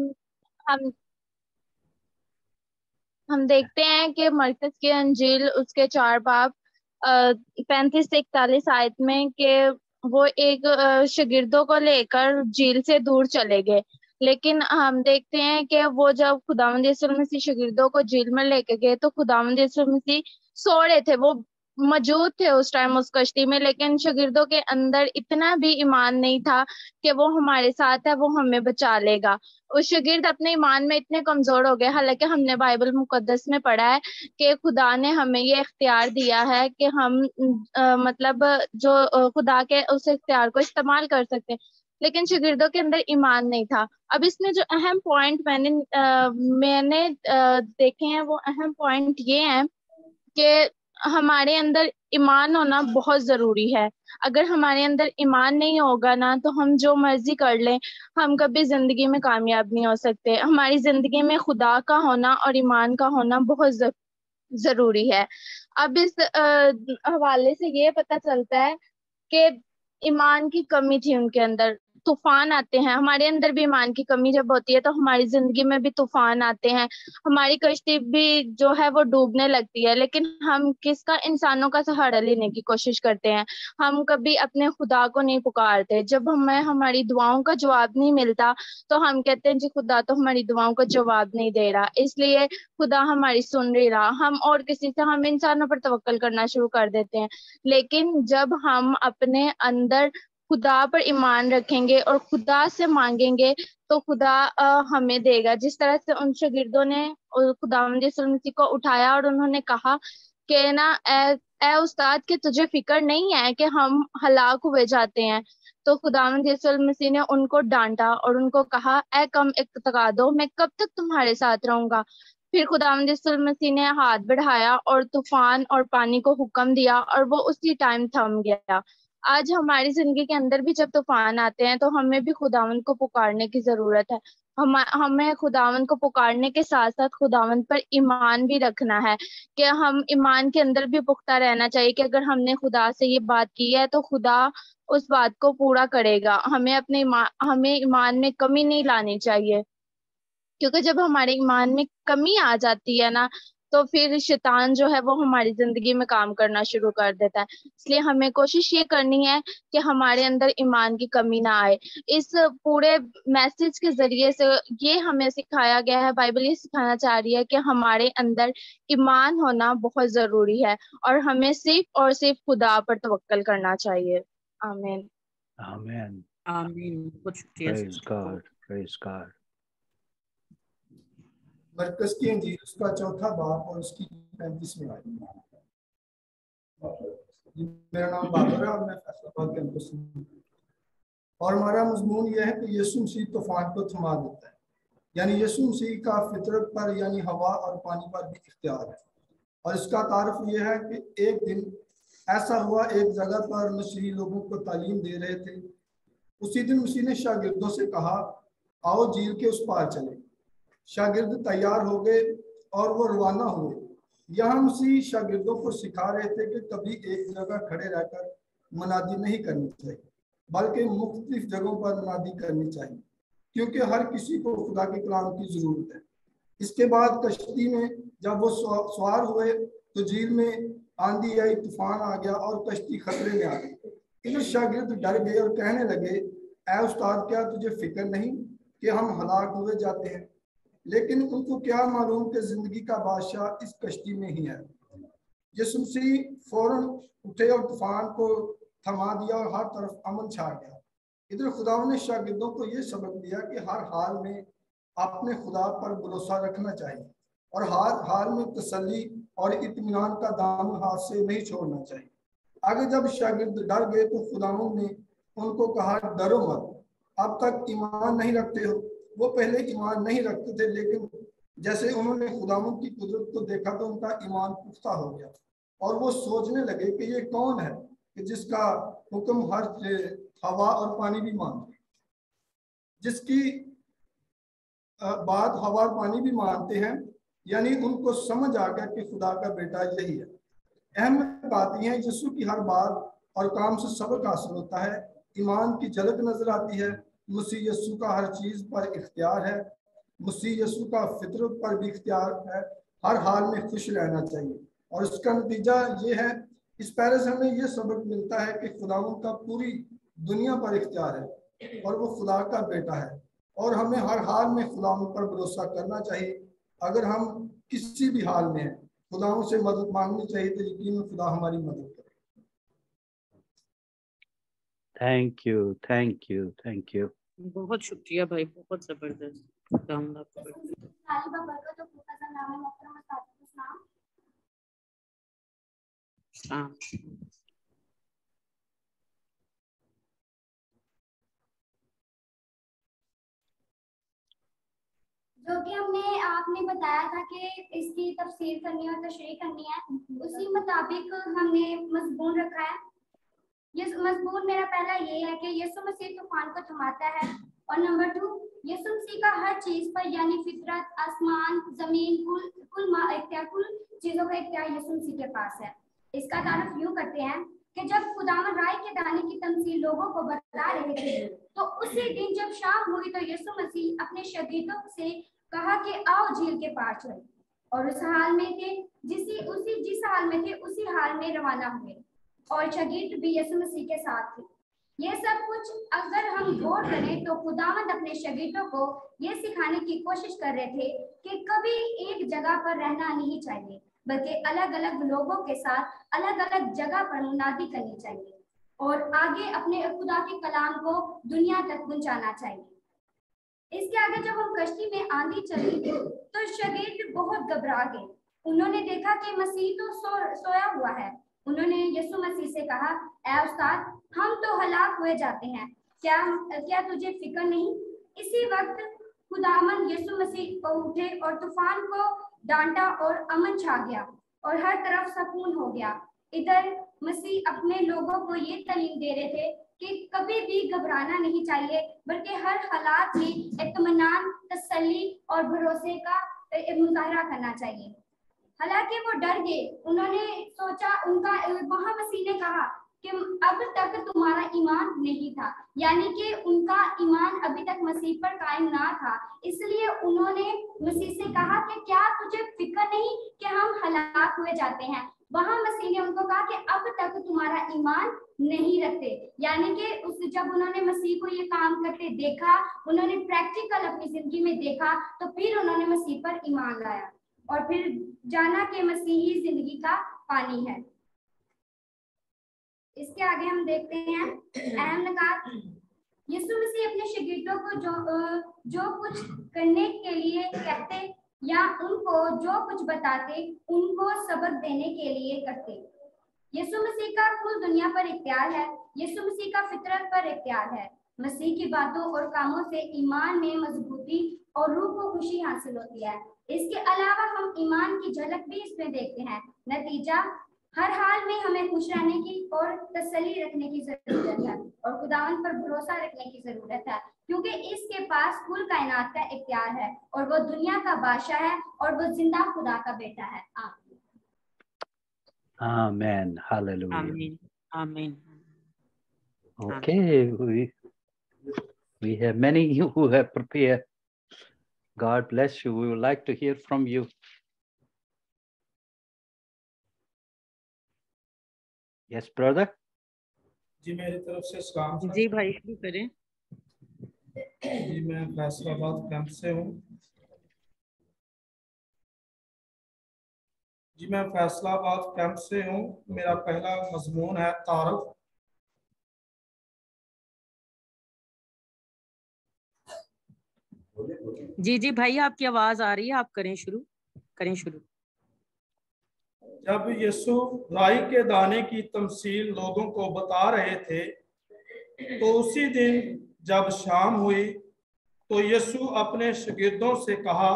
हम देखते हैं कि मरकज की अंजील उसके 4 बाब 35 से 41 आयत में कि वो एक शागिर्दों को लेकर झील से दूर चले गए, लेकिन हम देखते हैं कि वो जब खुदावंद यीशु मसीह शागिर्दों को झील में लेके गए तो खुदावंद यीशु मसीह सो रहे थे, वो मौजूद थे उस टाइम उस कश्ती में, लेकिन शागिर्दों के अंदर इतना भी ईमान नहीं था कि वो हमारे साथ है, वो हमें बचा लेगा। उस शागिर्द अपने ईमान में इतने कमजोर हो गए। हालांकि हमने बाइबल मुकद्दस में पढ़ा है कि खुदा ने हमें ये इख्तियार दिया है कि हम मतलब जो खुदा के उस इख्तियार को इस्तेमाल कर सकते हैं, लेकिन शागिर्दों के अंदर ईमान नहीं था। अब इसमें जो अहम पॉइंट मैंने देखे हैं वो अहम पॉइंट ये है कि हमारे अंदर ईमान होना बहुत जरूरी है। अगर हमारे अंदर ईमान नहीं होगा ना तो हम जो मर्जी कर लें, हम कभी जिंदगी में कामयाब नहीं हो सकते। हमारी जिंदगी में खुदा का होना और ईमान का होना बहुत जरूरी है। अब इस हवाले से ये पता चलता है कि ईमान की कमी थी उनके अंदर। तूफान आते हैं, हमारे अंदर भी ईमान की कमी जब होती है तो हमारी जिंदगी में भी तूफान आते हैं, हमारी कश्ती भी जो है वो डूबने लगती है, लेकिन हम किसका, इंसानों का सहारा लेने की कोशिश करते हैं। हम कभी अपने खुदा को नहीं पुकारते। जब हमें हमारी दुआओं का जवाब नहीं मिलता तो हम कहते हैं जी खुदा तो हमारी दुआओं को जवाब नहीं दे रहा, इसलिए खुदा हमारी सुन नहीं रहा। हम इंसानों पर तवक्कल करना शुरू कर देते हैं। लेकिन जब हम अपने अंदर खुदा पर ईमान रखेंगे और खुदा से मांगेंगे तो खुदा हमें देगा। जिस तरह से उन शागिर्दों ने खुदावंद यीशु मसीह को उठाया और उन्होंने कहा कि ना ए उस्ताद कि तुझे फिक्र नहीं है कि हम हलाक हुए जाते हैं, तो खुदावंद यीशु मसीह ने उनको डांटा और उनको कहा ए कम इत्तकादो, मैं कब तक तुम्हारे साथ रहूंगा। फिर खुदावंद यीशु मसीह ने हाथ बढ़ाया और तूफान और पानी को हुक्म दिया और वो उसी टाइम थम गया। आज हमारी जिंदगी के अंदर भी जब तूफान आते हैं तो हमें भी खुदावंद को पुकारने की जरूरत है। हमें खुदावंद को पुकारने के साथ साथ खुदावंद पर ईमान भी रखना है कि हम ईमान के अंदर भी पुख्ता रहना चाहिए कि अगर हमने खुदा से ये बात की है तो खुदा उस बात को पूरा करेगा। हमें ईमान में कमी नहीं लानी चाहिए, क्योंकि जब हमारे ईमान में कमी आ जाती है ना तो फिर शैतान जो है वो हमारी जिंदगी में काम करना शुरू कर देता है। इसलिए हमें कोशिश ये करनी है कि हमारे अंदर ईमान की कमी ना आए। इस पूरे मैसेज के जरिए से ये हमें सिखाया गया है, बाइबल ये सिखाना चाह रही है कि हमारे अंदर ईमान होना बहुत जरूरी है और हमें सिर्फ और सिर्फ खुदा पर तवक्कल करना चाहिए। आमीन आमीन आमीन। कुछ प्रेज गॉड, प्रेज गॉड। मरकज की अंजील उसका 4था बाब और उसकी 35वीं आयत। मेरा नाम बाबर है और मैं फैसलाबाद कैंपस से हूं। और हमारा मजमून यह है कि यीशु मसीह तूफान को थमा देता है, यानी यीशु मसीह का फितरत पर यानी हवा और पानी पर भी इख्तियार है। और इसका तारुफ यह है कि एक दिन ऐसा हुआ, एक जगह पर मसीही लोगों को तालीम दे रहे थे। उसी दिन मसीह ने शागिर्दों से कहा आओ झील के उस पार चले। शागिर्द तैयार हो गए और वो रवाना हुए। यहाँ मसीह शागिर्दों को सिखा रहे थे कि कभी एक जगह खड़े रहकर मनादी नहीं करनी चाहिए, बल्कि मुख्तलिफ जगहों पर मनादी करनी चाहिए, क्योंकि हर किसी को खुदा के कलाम की जरूरत है। इसके बाद कश्ती में जब वो सवार हुए तो झील में आंधी आई, तूफान आ गया और कश्ती खतरे में आ गई। इधर शागिर्द डर गए और कहने लगे ऐ उस्ताद, क्या तुझे फिक्र नहीं कि हम हलाक हुए जाते हैं? लेकिन उनको क्या मालूम कि जिंदगी का बादशाह इस कश्ती में ही है। यीशु मसीह फौरन उठे और तूफान को थमा दिया और हर तरफ अमन छा गया। इधर खुदा ने शागिर्दों को यह सबक दिया कि हर हाल में अपने खुदा पर भरोसा रखना चाहिए और हर हाल में तसल्ली और इत्मीनान का दामन हाथ से नहीं छोड़ना चाहिए। आगे जब शागिर्द डर गए तो खुदा ने उनको कहा डरो मत, अब तक ईमान नहीं रखते हो। वो पहले ईमान नहीं रखते थे, लेकिन जैसे उन्होंने खुदावंद की कुदरत को देखा तो उनका ईमान पुख्ता हो गया और वो सोचने लगे कि ये कौन है कि जिसका हुक्म हर हवा और पानी भी मानते, जिसकी बात हवा और पानी भी मानते हैं। यानी उनको समझ आ गया कि खुदा का बेटा यही है। अहम बात यह है यीशु की हर बात और काम से सबक हासिल होता है, ईमान की झलक नजर आती है। मसीह यीशु का हर चीज पर इख्तियार है, मसीह यीशु का फितरत पर भी इख्तियार है हर हाल में खुश रहना चाहिए। और इसका नतीजा ये है, इस पैरे से हमें ये सबक मिलता है कि खुदावंद का पूरी दुनिया पर इख्तियार है और वो खुदा का बेटा है, और हमें हर हाल में खुदावंद पर भरोसा करना चाहिए। अगर हम किसी भी हाल में हैं, खुदावंद से मदद मांगनी चाहिए, तो यकीन खुदा हमारी मदद करे। Thank you, thank you, thank you. बहुत शुक्रिया भाई, बहुत जबरदस्त। खुदावंद आपको जो कि आपने बताया था कि इसकी तफसीर करनी और तशरीह करनी है, उसी मुताबिक हमने मजमून रखा है। ये मजमून मेरा पहला ये है कि यीशु मसीह तूफान को थमाता है, और नंबर 2, यीशु मसीह का हर चीज पर यानी फितरत, आसमान, जमीन, कुल चीजों का इख्तियार यीशु मसीह के पास है। इसका तारुफ यूं करते हैं कि जब खुदावंद राई के दाने की तमसील लोगों को बता रहे थे, तो उसी दिन जब शाम हुई तो यीशु मसीह अपने शागिर्दों से कहा कि आओ झील के पार चलो, और उस हाल में थे जिस हाल में थे उसी हाल में रवाना हुए, और शागिर्द भी यीशु मसीह के साथ थे। ये सब कुछ अगर हम गौर करें तो खुदावंद अपने शागिर्दों को ये सिखाने की कोशिश कर रहे थे कि कभी एक जगह पर रहना नहीं चाहिए, बल्कि अलग अलग लोगों के साथ अलग अलग जगह पर मुनादी करनी चाहिए, और आगे अपने खुदा के कलाम को दुनिया तक पहुंचाना चाहिए। इसके आगे जब हम कश्ती में आंधी चली तो शागिर्द बहुत घबरा गए। उन्होंने देखा कि मसीह तो सोया हुआ है। उन्होंने यीशु मसीह से कहा, ऐ उस्ताद, हम तो हलाक हुए जाते हैं, क्या तुझे फिक्र नहीं? इसी वक्त खुदावंद यीशु मसीह को उठे और तूफान को डांटा और अमन छा गया और हर तरफ सुकून हो गया। इधर मसीह अपने लोगों को ये तालीम दे रहे थे कि कभी भी घबराना नहीं चाहिए, बल्कि हर हालात में इत्मीनान, तसल्ली और भरोसे का मुजाहरा करना चाहिए। हालांकि वो डर गए। उन्होंने सोचा, वहां मसीह ने कहा कि अब तक तुम्हारा ईमान नहीं था, यानी कि उनका ईमान अभी तक मसीह पर कायम ना था। इसलिए उन्होंने मसीह से कहा कि क्या तुझे फिक्र नहीं कि हम हलाक हुए जाते हैं? वहां मसीह ने उनको कहा कि अब तक तुम्हारा ईमान नहीं रखते, यानी कि जब उन्होंने मसीह को ये काम करते देखा, उन्होंने प्रैक्टिकल अपनी जिंदगी में देखा, तो फिर उन्होंने मसीह पर ईमान लाया और फिर जाना कि मसीह ही जिंदगी का पानी है। इसके आगे हम देखते हैं अहम निकात। यीशु मसीह अपने शागिर्दों को जो कुछ करने के लिए कहते या उनको जो कुछ बताते, उनको सबक देने के लिए करते। यीशु मसीह का कुल दुनिया पर इख्तियार है। यीशु मसीह का फितरत पर इख्तियार है। मसीह की बातों और कामों से ईमान में मजबूती और रूह को खुशी हासिल होती है। इसके अलावा हम ईमान की झलक भी इसमें देखते हैं। नतीजा, हर हाल में हमें खुश रहने की और तसल्ली रखने की जरूरत है और खुदावंद पर भरोसा रखने की जरूरत है, क्योंकि इसके पास कुल कायनात का इख्तियार है और वो दुनिया का बादशाह है और वो जिंदा खुदा का बेटा है। आमीन, हालेलुया। आमीन, आमीन। Okay, we have many who have prepared. God bless you. We would like to hear from you. Yes, brother. जी मेरी तरफ से सलाम। जी भाई, शुरू करें। जी मैं फैसलाबाद कैंप से हूँ। जी मैं फैसलाबाद कैंप से हूँ। मेरा पहला मजमून है तारुफ। जी जी भाई, आपकी आवाज आ रही है, आप करें शुरू। जब यीशु राई के दाने की तमसील लोगों को बता रहे थे, तो उसी दिन जब शाम हुई तो यीशु अपने शागिर्दों से कहा,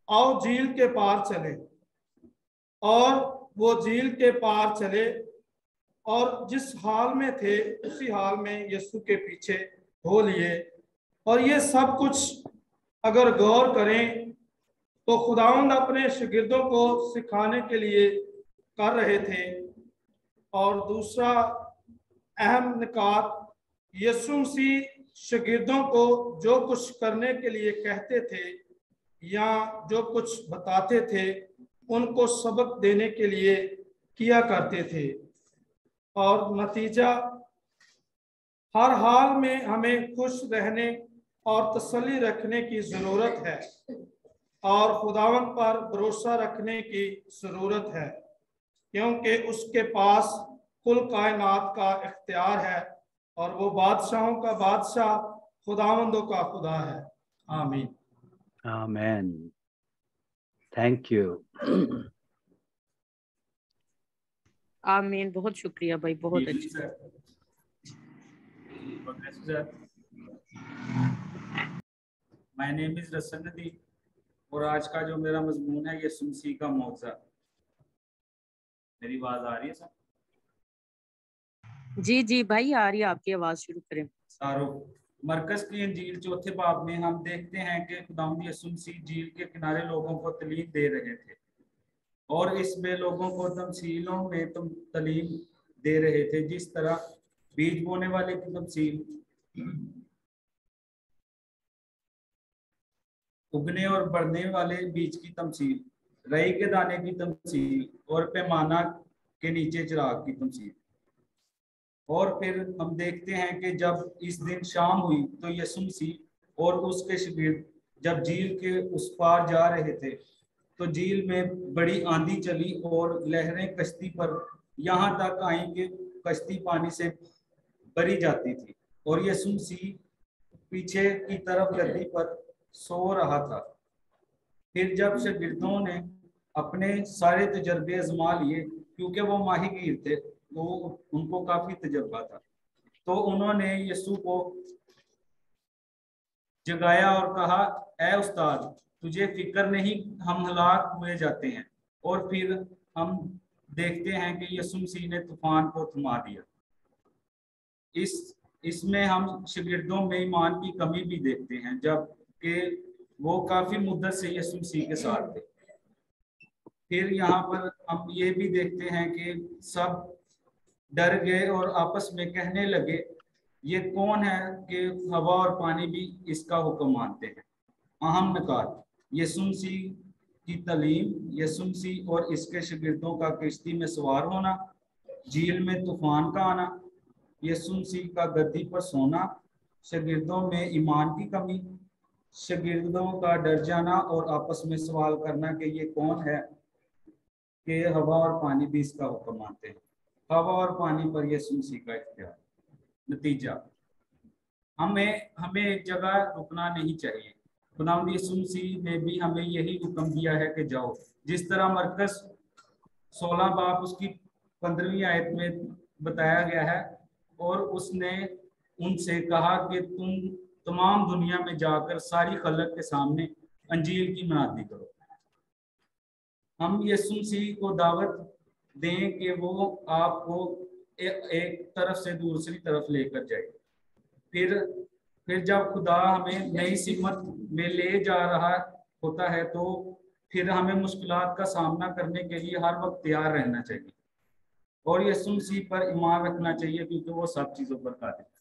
आओ झील के पार चले। और वो झील के पार चले और जिस हाल में थे उसी हाल में यीशु के पीछे हो लिए। और ये सब कुछ अगर गौर करें तो खुदावंद अपने शागिर्दों को सिखाने के लिए कर रहे थे। और दूसरा अहम निकात, यीशु मसीह शागिर्दों को जो कुछ करने के लिए कहते थे या जो कुछ बताते थे, उनको सबक देने के लिए किया करते थे। और नतीजा, हर हाल में हमें खुश रहने और तसल्ली रखने की ज़रूरत है और खुदावन पर भरोसा रखने की ज़रूरत है, क्योंकि उसके पास कुल कायनात का इख्तियार है और वो बादशाहों का बादशाह, खुदावंदों का खुदा है। आमीन। आमीन। Thank you. आमीन। बहुत शुक्रिया भाई, बहुत अच्छा। माय नेम इज रसन नदी और आज का जो मेरा मजमून है यीशु मसीह का मौजज़ा। मेरी आवाज आ रही है सर? जी जी भाई आ रही है, आपकी आवाज शुरू करें। सारो मरकज की इंजील चौथे बाब में हम देखते हैं कि खुदावंद यीशु मसीह झील के किनारे लोगों को तलीम दे रहे थे और इसमें लोगों को तमसीलों में तलीम दे रहे थे, जिस तरह बीज बोने वाले की तमसील, उगने और बढ़ने वाले बीज की तमसील, रई के दाने की तमसील और पैमाना के नीचे चिराग की तमसील। और फिर हम देखते हैं कि जब इस दिन शाम हुई तो यीशु मसीह और उसके शागिर्द जब झील के उस पार जा रहे थे तो झील में बड़ी आंधी चली और लहरें कश्ती पर यहाँ तक आई कि कश्ती पानी से भरी जाती थी और यीशु मसीह पीछे की तरफ गद्दी पर सो रहा था। फिर जब शागिर्दों ने अपने सारे तजर्बे आजमा लिए, क्योंकि वो माहिगीर थे, वो उनको काफी तजर्बा था, तो उन्होंने यीशु को जगाया और कहा, ऐ उस्ताद, तुझे फिक्र नहीं, हम हलाक हुए जाते हैं। और फिर हम देखते हैं कि यीशु मसीह ने तूफान को थमा दिया। इसमें हम शागिर्दों में ईमान की कमी भी देखते हैं, जबकि वो काफी मुद्दत से यीशु मसीह के साथ थे। फिर यहाँ पर हम ये भी देखते हैं कि सब डर गए और आपस में कहने लगे, ये कौन है कि हवा और पानी भी इसका हुक्म मानते हैं। अहम निकात, यीशु मसीह की तालीम, यीशु मसीह और इसके शागिर्दों का किश्ती में सवार होना, झील में तूफान का आना, यीशु मसीह का गद्दी पर सोना, शागिर्दों में ईमान की कमी, शागिर्दों का डर जाना और आपस में सवाल करना कि ये कौन है कि हवा और पानी भी इसका हुक्म मानते हैं। हवा और पानी पर यीशु मसीह का इख्तियार। नतीजा, हमें एक जगह रुकना नहीं चाहिए। खुदावंद यीशु मसीह ने भी हमें यही हुक्म दिया है कि जाओ, जिस तरह मरकस 16 बाब उसकी 15वीं आयत में बताया गया है, और उसने उनसे कहा कि तुम तमाम दुनिया में जाकर सारी खलक के सामने अंजील की मनादी करो। हम यीशु मसीह को दावत दें कि वो आपको एक तरफ से दूसरी तरफ लेकर जाए। फिर जब खुदा हमें नई सिमत में ले जा रहा होता है तो फिर हमें मुश्किलात का सामना करने के लिए हर वक्त तैयार रहना चाहिए और यीशु मसीह पर ईमान रखना चाहिए, क्योंकि वो सब चीजों पर कादिर है।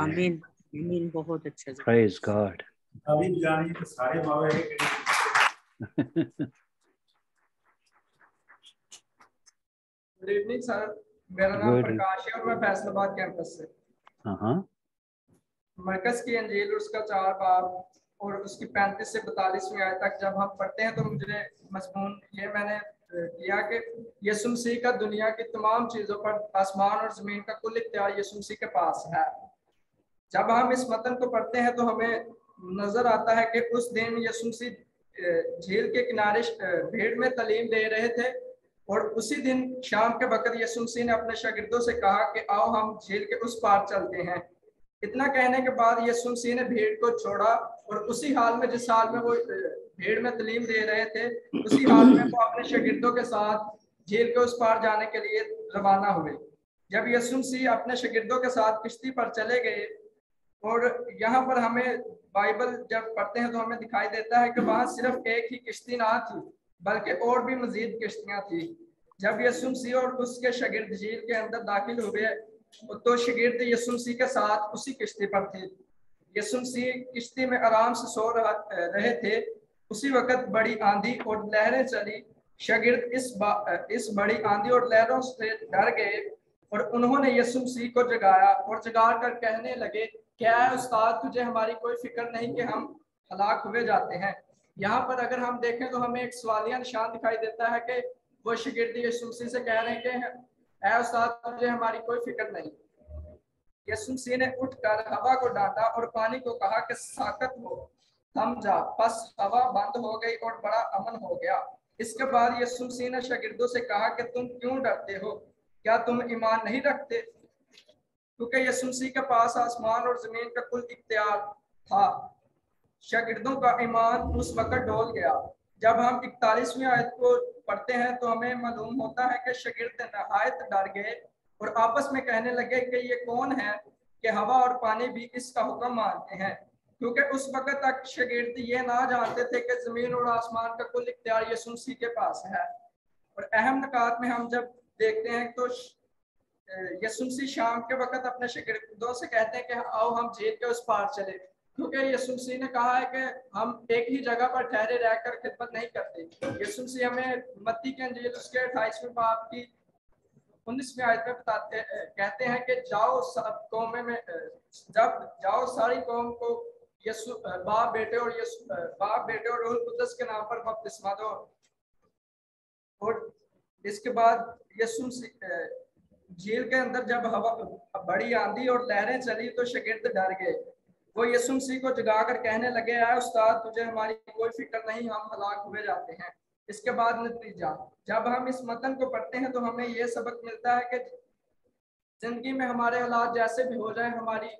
आमीन। आमीन। बहुत अच्छा। Praise God. अभी जानिए तो सारे बाबा गुड इवनिंग सर, मेरा नाम प्रकाश है और मैं फैसलाबाद कैंपस से। मरकज की अंजील उसका 4 बाब और उसकी 35 से 42वीं आयत तक जब हम पढ़ते हैं तो मुझे मजमून ये मैंने किया कि यीशु मसीह का दुनिया की तमाम चीज़ों पर, आसमान और ज़मीन का कुल इख्तियार यीशु मसीह के पास है। जब हम इस मतन को पढ़ते हैं तो हमें नजर आता है कि उस दिन यीशु मसीह झील के किनारे भीड़ में तालीम दे रहे थे और उसी दिन शाम के वक्त यीशु मसीह ने अपने शागिर्दों से कहा कि आओ हम झील के उस पार चलते हैं। इतना कहने के बाद यीशु मसीह ने भीड़ को छोड़ा और उसी हाल में, जिस हाल में वो भीड़ में तालीम दे रहे थे, उसी हाल में वो अपने शागिर्दों के साथ झील के उस पार जाने के लिए रवाना हुए। जब यीशु मसीह अपने शागिर्दों के साथ किश्ती पर चले गए और यहाँ पर हमें बाइबल जब पढ़ते हैं तो हमें दिखाई देता है कि वहाँ सिर्फ एक ही किश्ती ना थी बल्कि और भी मजीद किश्तियाँ थी। जब यीशु मसीह और उसके शागिर्द झील के अंदर दाखिल हुए तो शागिर्द यीशु मसीह के साथ उसी किश्ती पर थे। यीशु मसीह किश्ती में आराम से सो रहे थे उसी वक्त बड़ी आंधी और लहरें चली। शागिर्द इस बड़ी आंधी और लहरों से डर गए और उन्होंने यीशु मसीह को जगाया और जगा कर कहने लगे, क्या है उस्ताद, तुझे हमारी कोई फिक्र नहीं कि हम हलाक हुए जाते हैं। यहाँ पर अगर हम देखें तो हमें एक सवालिया निशान दिखाई देता है कि वो शागिर्द यीशु मसीह से कह रहे हैं कि ऐ उस्ताद, तुझे हमारी कोई फिक्र नहीं। यीशु मसीह ने उठकर हवा को डांटा और पानी को कहा कि साकत हो, थम जा। बस हवा बंद हो गई और बड़ा अमन हो गया। इसके बाद यीशु मसीह ने शागिर्दों से कहा कि तुम क्यों डरते हो, क्या तुम ईमान नहीं रखते? क्योंकि यीशु मसीह के पास आसमान और जमीन का कुल इख्तियार था। शागिर्दों का ईमान उस वक्त डोल गया। जब हम 41वीं आयत को पढ़ते हैं तो हमें मालूम होता है कि शागिर्द नहायत डर गए और आपस में कहने लगे कि ये कौन है कि हवा और पानी भी इसका हुक्म मानते हैं। क्योंकि उस वक्त तक शागिर्द ये ना जानते थे कि जमीन और आसमान का कुल इख्तियार यीशु मसीह के पास है। और अहम नकात में हम जब देखते हैं तो यीशु मसीह शाम के वक्त अपने शागिर्दों से कहते हैं कि आओ हम झील के उस पार चले, क्योंकि यीशु मसीह ने कहा है कि हम एक ही जगह पर ठहरे रहकर खिदमत नहीं करते। यीशु मसीह हमें मत्ती के अंजील उसके 28वें बाब की 19वीं आयत में कहते हैं कि जाओ सब कौमें में जाओ सारी कौम को यीशु बाप बेटे और रूह कुद्दस के नाम पर बपतिस्मा दो। और इसके बाद यीशु झील के अंदर जब हवा बड़ी आंधी और लहरें चली तो शागिर्द डर गए। वो यीशु मसीह को जगाकर कहने लगे, आए उस्ताद, तुझे हमारी कोई फिक्र नहीं, हम हलाक हुए जाते हैं। इसके बाद नतीजा, जब हम इस मतन को पढ़ते हैं तो हमें यह सबक मिलता है कि जिंदगी में हमारे हालात जैसे भी हो जाए, हमारी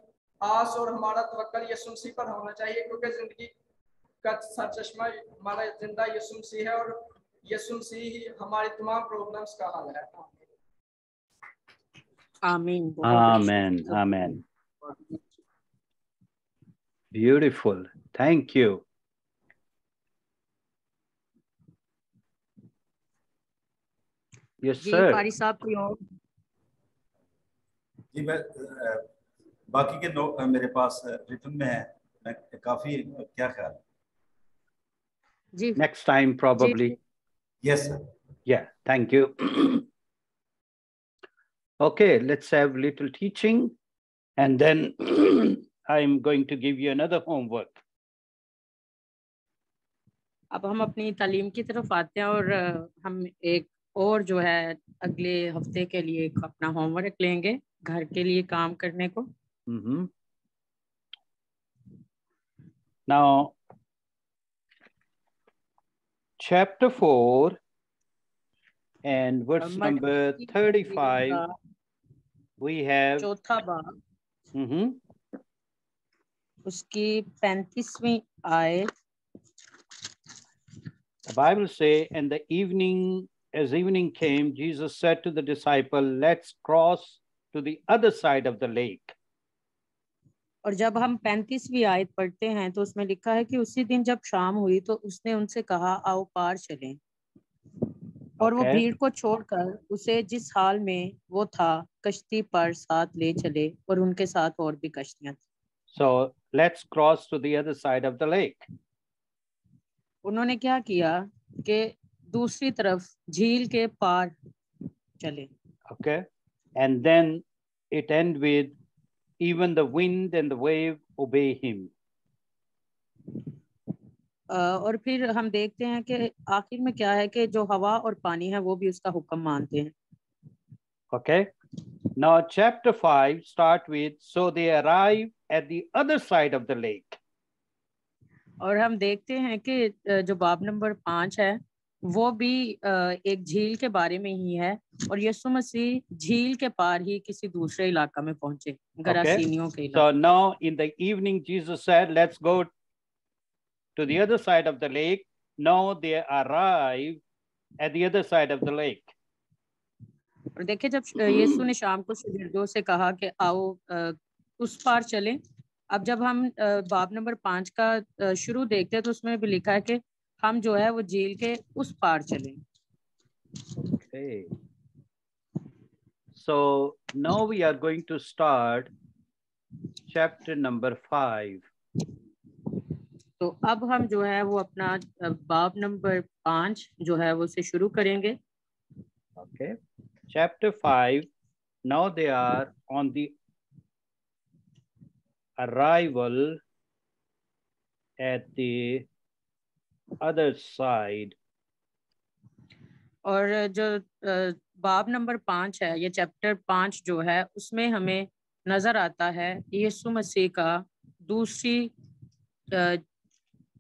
आस और हमारा तवक्कल यीशु मसीह पर होना चाहिए, क्योंकि जिंदगी का सरचश्मा हमारा जिंदा यीशु मसीह है और यीशु मसीह ही हमारी तमाम प्रॉब्लम्स का हल है। आमीन। Amen. Amen. Beautiful. Thank you. Yes, ji, sir. कारी साहब कोई और? जी, मैं बाकी के नोट मेरे पास रिटन में है, मैं काफी क्या ख्याल? जी, next time probably. Yes, sir. Yeah, thank you. Okay, let's have little teaching and then I'm going to give you another homework. अब हम अपनी तालीम की तरफ आते हैं और हम एक और जो है अगले हफ्ते के लिए अपना होमवर्क लेंगे घर के लिए काम करने को। Now, chapter 4 and verse number 35, we have चौथा बाब उसकी 35वीं आयत। The Bible say, and the evening, as evening came, Jesus said to the disciple, let's cross to the other side of the lake. और जब हम 35वीं आयत पढ़ते हैं तो उसमें लिखा है कि उसी दिन जब शाम हुई तो उसने उनसे कहा, आओ पार चलें। और वो भीड़ को छोड़कर उसे जिस हाल में वो था कश्ती पर साथ ले चले और उनके साथ और भी कश्तियां थी। So let's cross to the other side of the lake. उन्होंने क्या किया कि दूसरी तरफ झील के पार चले। Okay, and then it ends with even the wind and the wave obey him. और फिर हम देखते हैं कि आखिर में क्या है कि जो हवा और पानी है वो भी उसका हुक्म मानते हैं। Okay, now chapter 5 start with, so they arrive at the other side of the lake. और हम देखते हैं कि जो बाब नंबर 5 है वो भी एक झील के बारे में ही है और यीशु मसीह झील के पार ही किसी दूसरे इलाका में पहुंचे, गरासीनियों के इलाके। So now in the evening Jesus said, let's go to the other side of the lake. Now they arrive at the other side of the lake. और देखिए जब यीशु ने शाम को शागिर्दों से कहा कि आओ उस पार चलें, अब जब हम बाब नंबर 5 का शुरू देखते हैं तो उसमें भी लिखा है कि हम जो है वो झील के उस पार चलें। Okay. So now we are going to start chapter number 5. तो अब हम जो है वो अपना बाब नंबर 5 जो है वो उसे शुरू करेंगे. Okay. Chapter 5. Now they are on the arrival at the other side. और जो बाब नंबर 5 है, ये चैप्टर 5 जो है उसमें हमें नजर आता है यीशु मसीह का दूसरी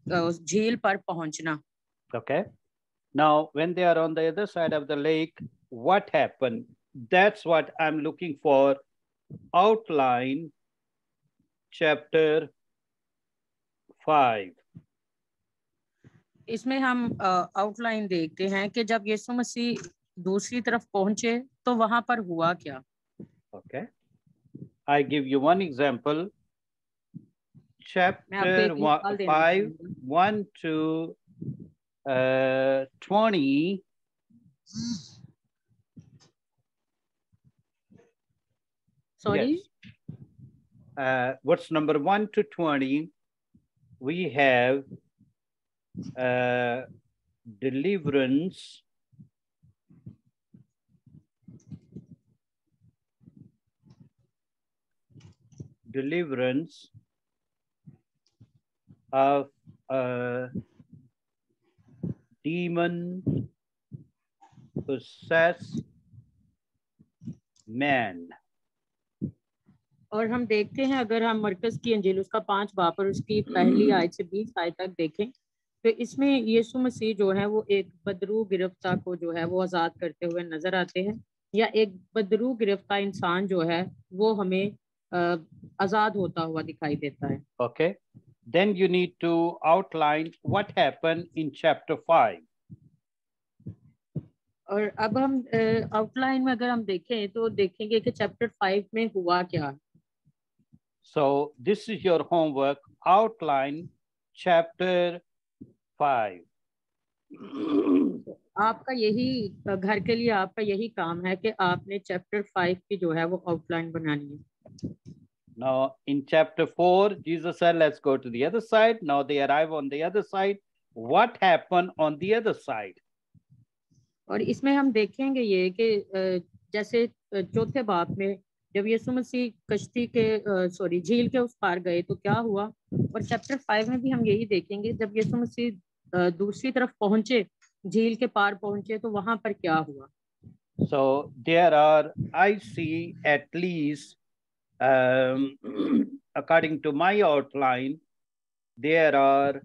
झील पर पहुंचना. Okay. Now, when they are on the other side of the lake, what happened? That's what I'm looking for. Outline chapter 5. इसमें हम आउटलाइन देखते हैं कि जब यीशु मसीह दूसरी तरफ पहुंचे तो वहां पर हुआ क्या. Okay. I give you one example. Chapter 5, 1 to 20. Sorry? Yes. What's number 1 to 20? We have deliverance, of a demon possessed man. और हम देखते हैं अगर हम मरकस की अंजील उसका 5 बाब और उसकी पहली आयत से 20 आयत तक देखें तो इसमें यीशु मसीह जो है वो एक बदरू गिरफ्ता को जो है वो आजाद करते हुए नजर आते हैं, या एक बदरू गिरफ्ता इंसान जो है वो हमें आजाद होता हुआ दिखाई देता है. Okay. Then you need to outline what happened in chapter 5. और अब हम आउटलाइन में अगर हम देखें तो देखेंगे कि चैप्टर 5 में हुआ क्या. So this is your homework. Outline chapter 5. आपका यही घर के लिए आपका यही काम है कि आपने चैप्टर 5 की जो है वो आउटलाइन बनानी है. Now in chapter 4, Jesus said, let's go to the other side. Now they arrive on the other side. What happened on the other side? और इसमें हम देखेंगे ये कि जैसे चौथे बाब में जब यीशु मसीह कश्ती के झील के उस पार गए तो क्या हुआ, और चैप्टर 5 में भी हम यही देखेंगे जब यीशु मसीह दूसरी तरफ पहुंचे, झील के पार पहुंचे तो वहां पर क्या हुआ. So there are, I see at least, according to my outline, there are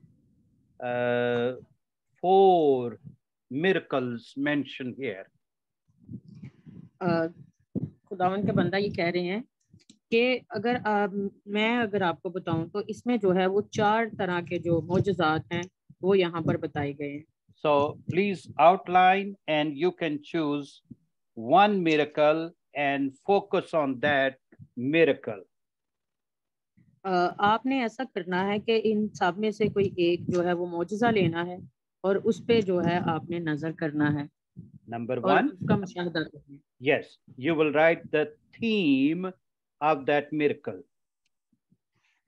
4 miracles mentioned here. खुदावन के बंदा ये कह रहे हैं कि मैं अगर आपको बताऊं तो इसमें जो है वो 4 तरह के जो मौजज़ात हैं वो यहाँ पर बताए गए हैं. So please outline and you can choose one miracle and focus on that miracle. आपने ऐसा करना है कि इन सब में से कोई एक जो है वो मौजज़ा लेना है और उस पे जो है आपने नजर करना है. Number 1, उसका मुशाहिदा करना है. Yes, you will write the theme of that miracle.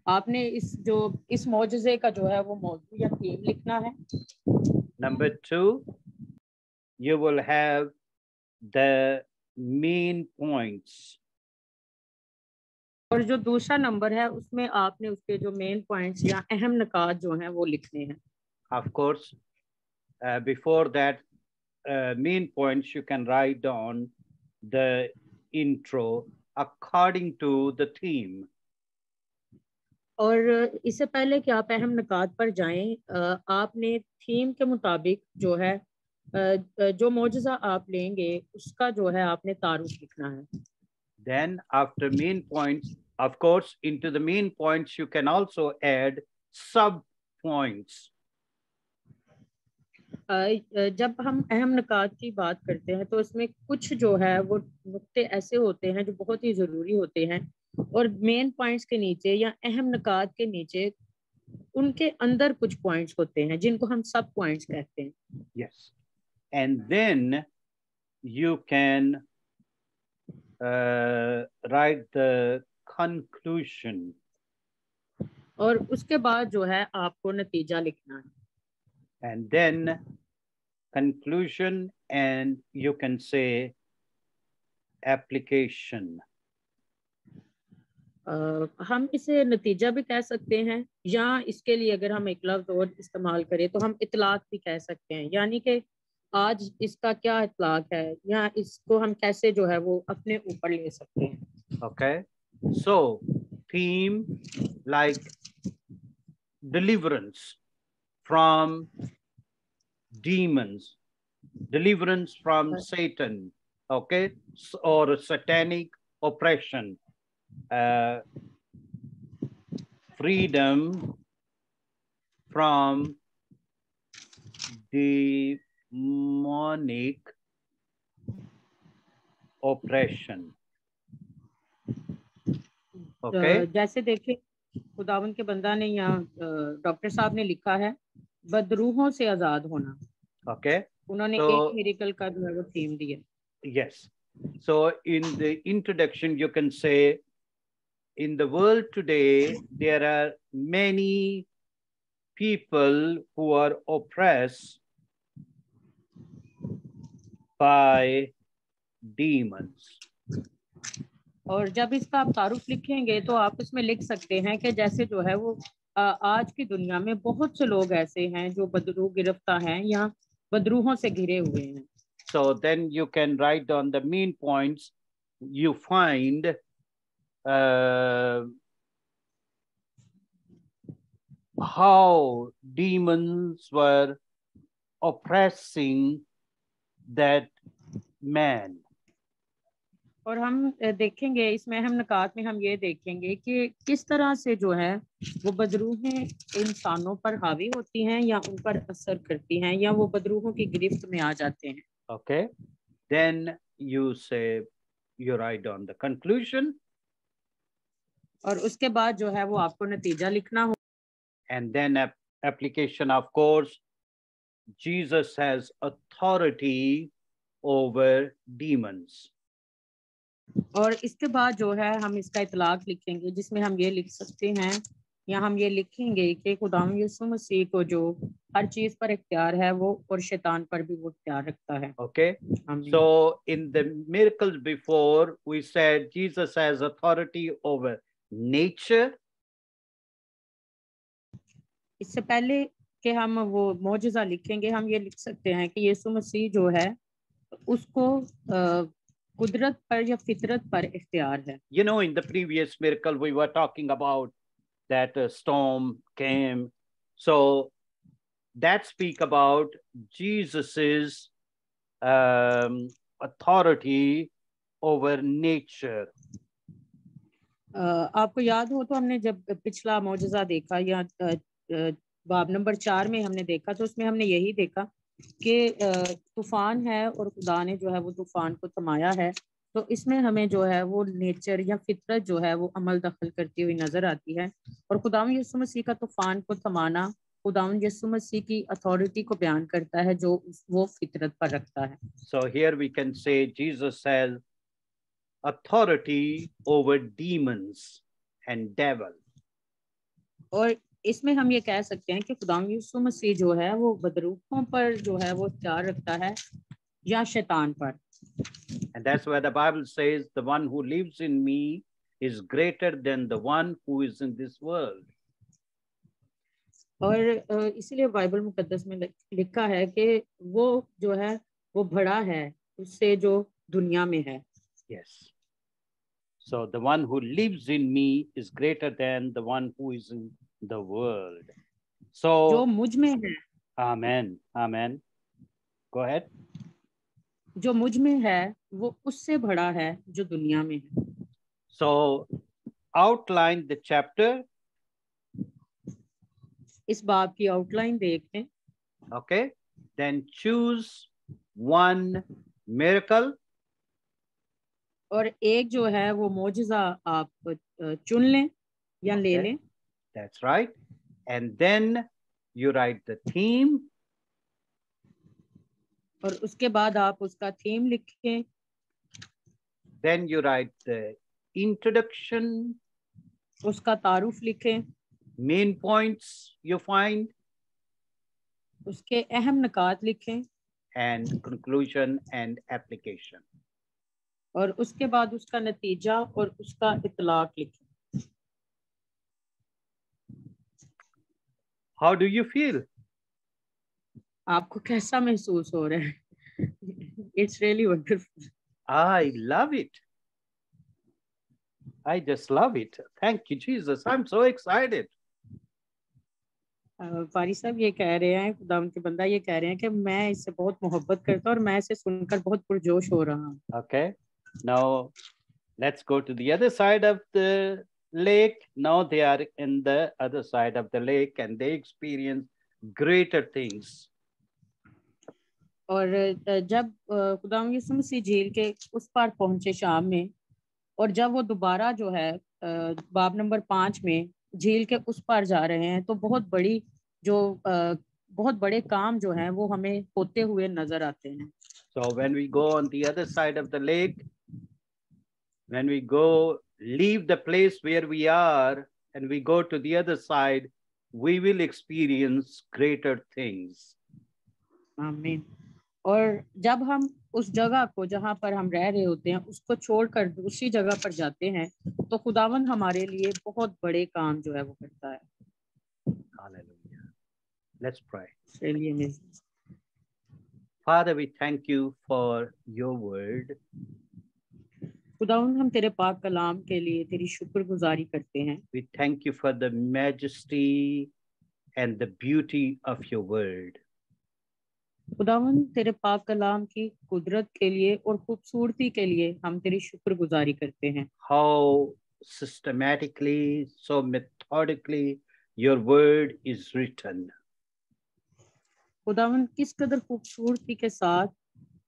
आपने इस मौजज़े का जो है वो मौजू या थीम लिखना है. Number 2, you will have the main points. और जो दूसरा नंबर है उसमें आपने उसके जो मेन पॉइंट्स या अहम निकात जो हैं वो लिखने हैं. Of course, before that main points, you can write down the intro according to the theme. और इससे पहले कि आप अहम निकात पर जाएं, आपने थीम के मुताबिक जो है जो मौजज़ा आप लेंगे उसका जो है आपने तारुफ लिखना है. Then after main points, of course, into the main points, you can also add sub points. जब हम अहम निकात की बात करते हैं तो इसमें कुछ जो है वो नुक्ते ऐसे होते हैं जो बहुत ही ज़रूरी होते हैं, और मेन पॉइंट्स के नीचे या अहम निकात के नीचे उनके अंदर कुछ पॉइंट्स होते हैं जिनको हम सब पॉइंट्स कहते हैं. Yes. And then you can write the conclusion. और उसके बाद जो है आपको नतीजा लिखना है. And then conclusion, and you can say application. हम इसे नतीजा भी कह सकते हैं, या इसके लिए अगर हम एक लफ्ज और इस्तेमाल करें तो हम इतलाक भी कह सकते हैं, यानी कि आज इसका क्या इतलाक है, या इसको हम कैसे जो है वो अपने ऊपर ले सकते हैं. Okay, so theme like deliverance from demons, deliverance from Satan, okay, or satanic oppression, freedom from demonic oppression. Okay. जैसे देखिए खुदावन के बंदा ने यहाँ डॉक्टर साहब ने लिखा है बदरूहों से आजाद होना. Okay. उन्होंने So, एक मिरेकल का जो है वो थीम दिया. Yes. So in the introduction, you can say, in the world today, there are many people who are oppressed by demons. और जब इसका आप तारुफ लिखेंगे तो आप इसमें लिख सकते हैं कि जैसे जो है वो आज की दुनिया में बहुत से लोग ऐसे हैं जो बदरू गिरफ्तार हैं या बदरूहों से घिरे हुए हैं. So then you can write down the main points you find how demons were oppressing that man. और हम देखेंगे इसमें अहम निकात में हम ये देखेंगे कि किस तरह से जो है वो बदरूहें इंसानों पर हावी होती हैं या उन पर असर करती हैं या वो बदरूहों की गिरफ्त में आ जाते हैं. Okay, then you say, you write down the conclusion. और उसके बाद जो है वो आपको नतीजा लिखना हो. And then application, of course, Jesus has authority over demons. और इसके बाद जो है हम इसका इतलाक लिखेंगे जिसमें हम ये लिख सकते हैं या हम ये लिखेंगे कि खुदावंद यीशु मसीह को जो हर चीज पर इख्तियार है वो और शैतान पर भी वो इख्तियार रखता है. Okay, so in the miracles before we said Jesus has authority over nature. इससे पहले कि हम वो मौजज़ा लिखेंगे हम ये लिख सकते हैं कि यीशु मसीह जो है उसको कुदरत पर या फितरत पर इख्तियार है. You know, in the previous miracle we were talking about that storm came, so that speak about Jesus's authority over nature. आपको याद हो तो हमने जब पिछला मौजज़ा देखा या बाब नंबर 4 में हमने देखा तो उसमें हमने यही देखा कि तूफान है और खुदा ने जो है वो तूफान को थमाया है. तो इसमें हमें जो है वो नेचर या फितरत जो है वो अमल दखल करती हुई नजर आती है और खुदावंद यीशु मसीह का तूफान को थमाना खुदावंद यीशु मसीह की अथॉरिटी को बयान करता है जो वो फितरत पर रखता है. So here we can say Jesus has authority over demons and devil. और इसमें हम ये कह सकते हैं कि खुदावंद यीशु मसीह जो है वो बदरूहों पर जो है वो इख्तियार रखता है या शैतान पर. And that's why the Bible says the one who lives in me is greater than the one who is in this world. और इसीलिए बाइबल मुकद्दस में लिखा है कि वो जो है वो बड़ा है उससे जो दुनिया में है. Yes. So the one who lives in me is greater than the one who is in the world. So जो मुझ में है. Amen. Amen. Go ahead. जो मुझ में है वो उससे बड़ा है जो दुनिया में है. So outline the chapter. इस बाब की आउटलाइन देखें. Okay. Then choose one miracle. और एक जो है वो मौजज़ा आप चुन लें या ले लें. That's right. And then you write the theme. और उसके बाद आप उसका थीम लिखें. Then you write the introduction. उसका तारुफ लिखें. main points you find, उसके अहम निकात लिखें, and conclusion and application. और उसके बाद उसका नतीजा और उसका इतलाक लिखें। How do you feel? आपको कैसा महसूस हो रहा है? It's really wonderful. I love it. I just love it. Thank you, Jesus. I'm so excited. Faris साहब ये कह रहे हैं, खुदावंद के बंदा ये कह रहे हैं कि मैं इससे बहुत मोहब्बत करता हूँ और मैं इसे सुनकर बहुत पुरजोश हो रहा हूँ। Okay. Now let's go to the other side of the lake. Now they are in the other side of the lake and they experience greater things. और जब खुदावंद यीशु मसीह झील के उस पार पहुंचे शाम में, और जब वो दोबारा जो है बाब नंबर 5 में झील के उस पार जा रहे हैं, तो बहुत बड़े काम जो हैं वो हमें होते हुए नजर आते हैं। So when we go on the other side of the lake, when we go leave the place where we are and we go to the other side, we will experience greater things. आमीन। और जब हम उस जगह को जहाँ पर हम रह रहे होते हैं उसको छोड़कर दूसरी जगह पर जाते हैं, तो खुदावंद हमारे लिए बहुत बड़े काम जो है वो करता है। Hallelujah. Let's pray. चलिए। Father, we thank you for your word. खुदावंद हम तेरे पाक कलाम के लिए तेरी शुक्रगुजारी करते हैं। We thank you for the majesty and the beauty of your word. खुदावंद तेरे पाक कलाम की कुदरत के लिए और खूबसूरती के लिए हम तेरी शुक्रगुजारी करते हैं। How systematically, so methodically your word is written. खुदावंद किस कदर खूबसूरती के साथ,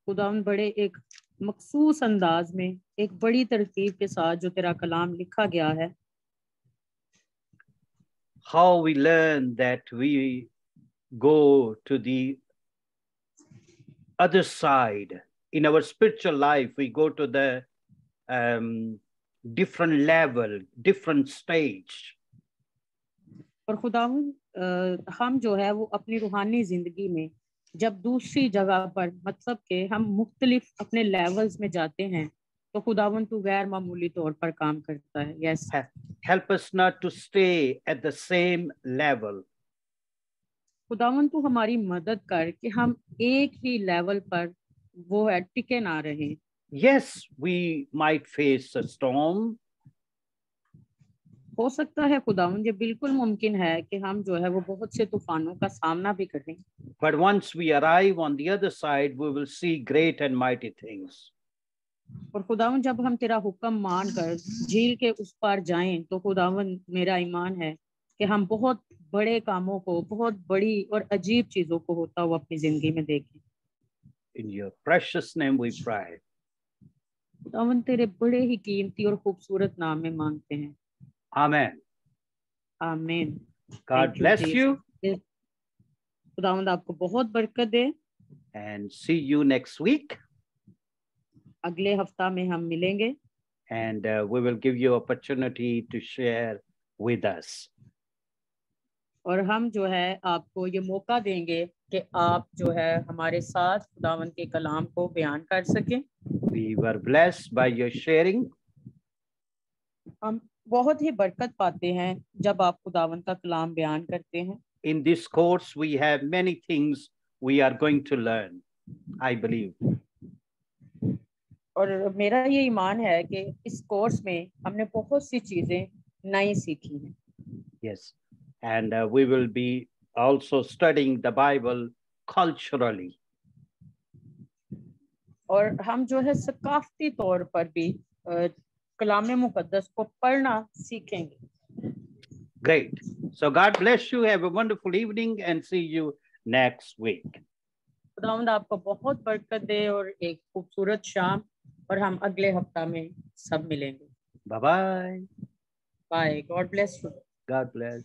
खुदावंद बड़े एक मखसूस अंदाज में, एक बड़ी तरतीब के साथ जो तेरा कलाम लिखा गया है। How we learn that we go to the other side in our spiritual life, we go to the different level, different stage. और खुदावंद हम जो है वो अपनी रूहानी जिंदगी में जब दूसरी जगह पर मतलब के हम मुख्तलिफ अपने लेवल्स में जाते हैं, तो खुदावंद तू गैर मामूली तौर पर काम करता है। Yes, help us not to stay at the same level. खुदावंद तू हमारी मदद कर कि हम एक ही लेवल पर वो है टिके ना रहे। Yes, we might face a storm. हो सकता है खुदावंद, ये बिल्कुल मुमकिन है कि हम जो है वो बहुत से तूफानों का सामना भी करें। But once we arrive on the other side, we will see great and mighty things. और खुदावंद जब हम तेरा हुक्म मानकर झील के उस पार जाएं, तो खुदावंद मेरा ईमान है कि हम बहुत बड़े कामों को, बहुत बड़ी और अजीब चीजों को होता हुआ अपनी जिंदगी में देखें। In your precious name we pray. खुदावंद तेरे बड़े ही कीमती और खूबसूरत नाम में मांगते हैं। Amen. आमीन। God bless you. खुदावंद आपको बहुत बरकत दे। And see you next week. अगले हफ्ता में हम मिलेंगे। And we will give you opportunity to share with us. और हम जो है आपको ये मौका देंगे कि आप जो है हमारे साथ खुदावंद के कलाम को बयान कर सकें। We were blessed by your sharing. हम बहुत ही बरकत पाते हैं जब आप खुदावंद का कलाम बयान करते हैं। In this course, we have many things we are going to learn, I believe. और मेरा ये ईमान है कि इस कोर्स में हमने बहुत सी चीजें नई सीखी हैं। Yes, and we will be also studying the Bible culturally. और हम जो है सकाफती तौर पर भी कलाम मुकद्दस को पढ़ना सीखेंगे। Great. So God bless you. Have a wonderful evening and see you next week. खुदावंद आपको बहुत बरकत दे और एक खूबसूरत शाम, और हम अगले हफ्ता में सब मिलेंगे। Bye-bye. Bye. God bless you. God bless.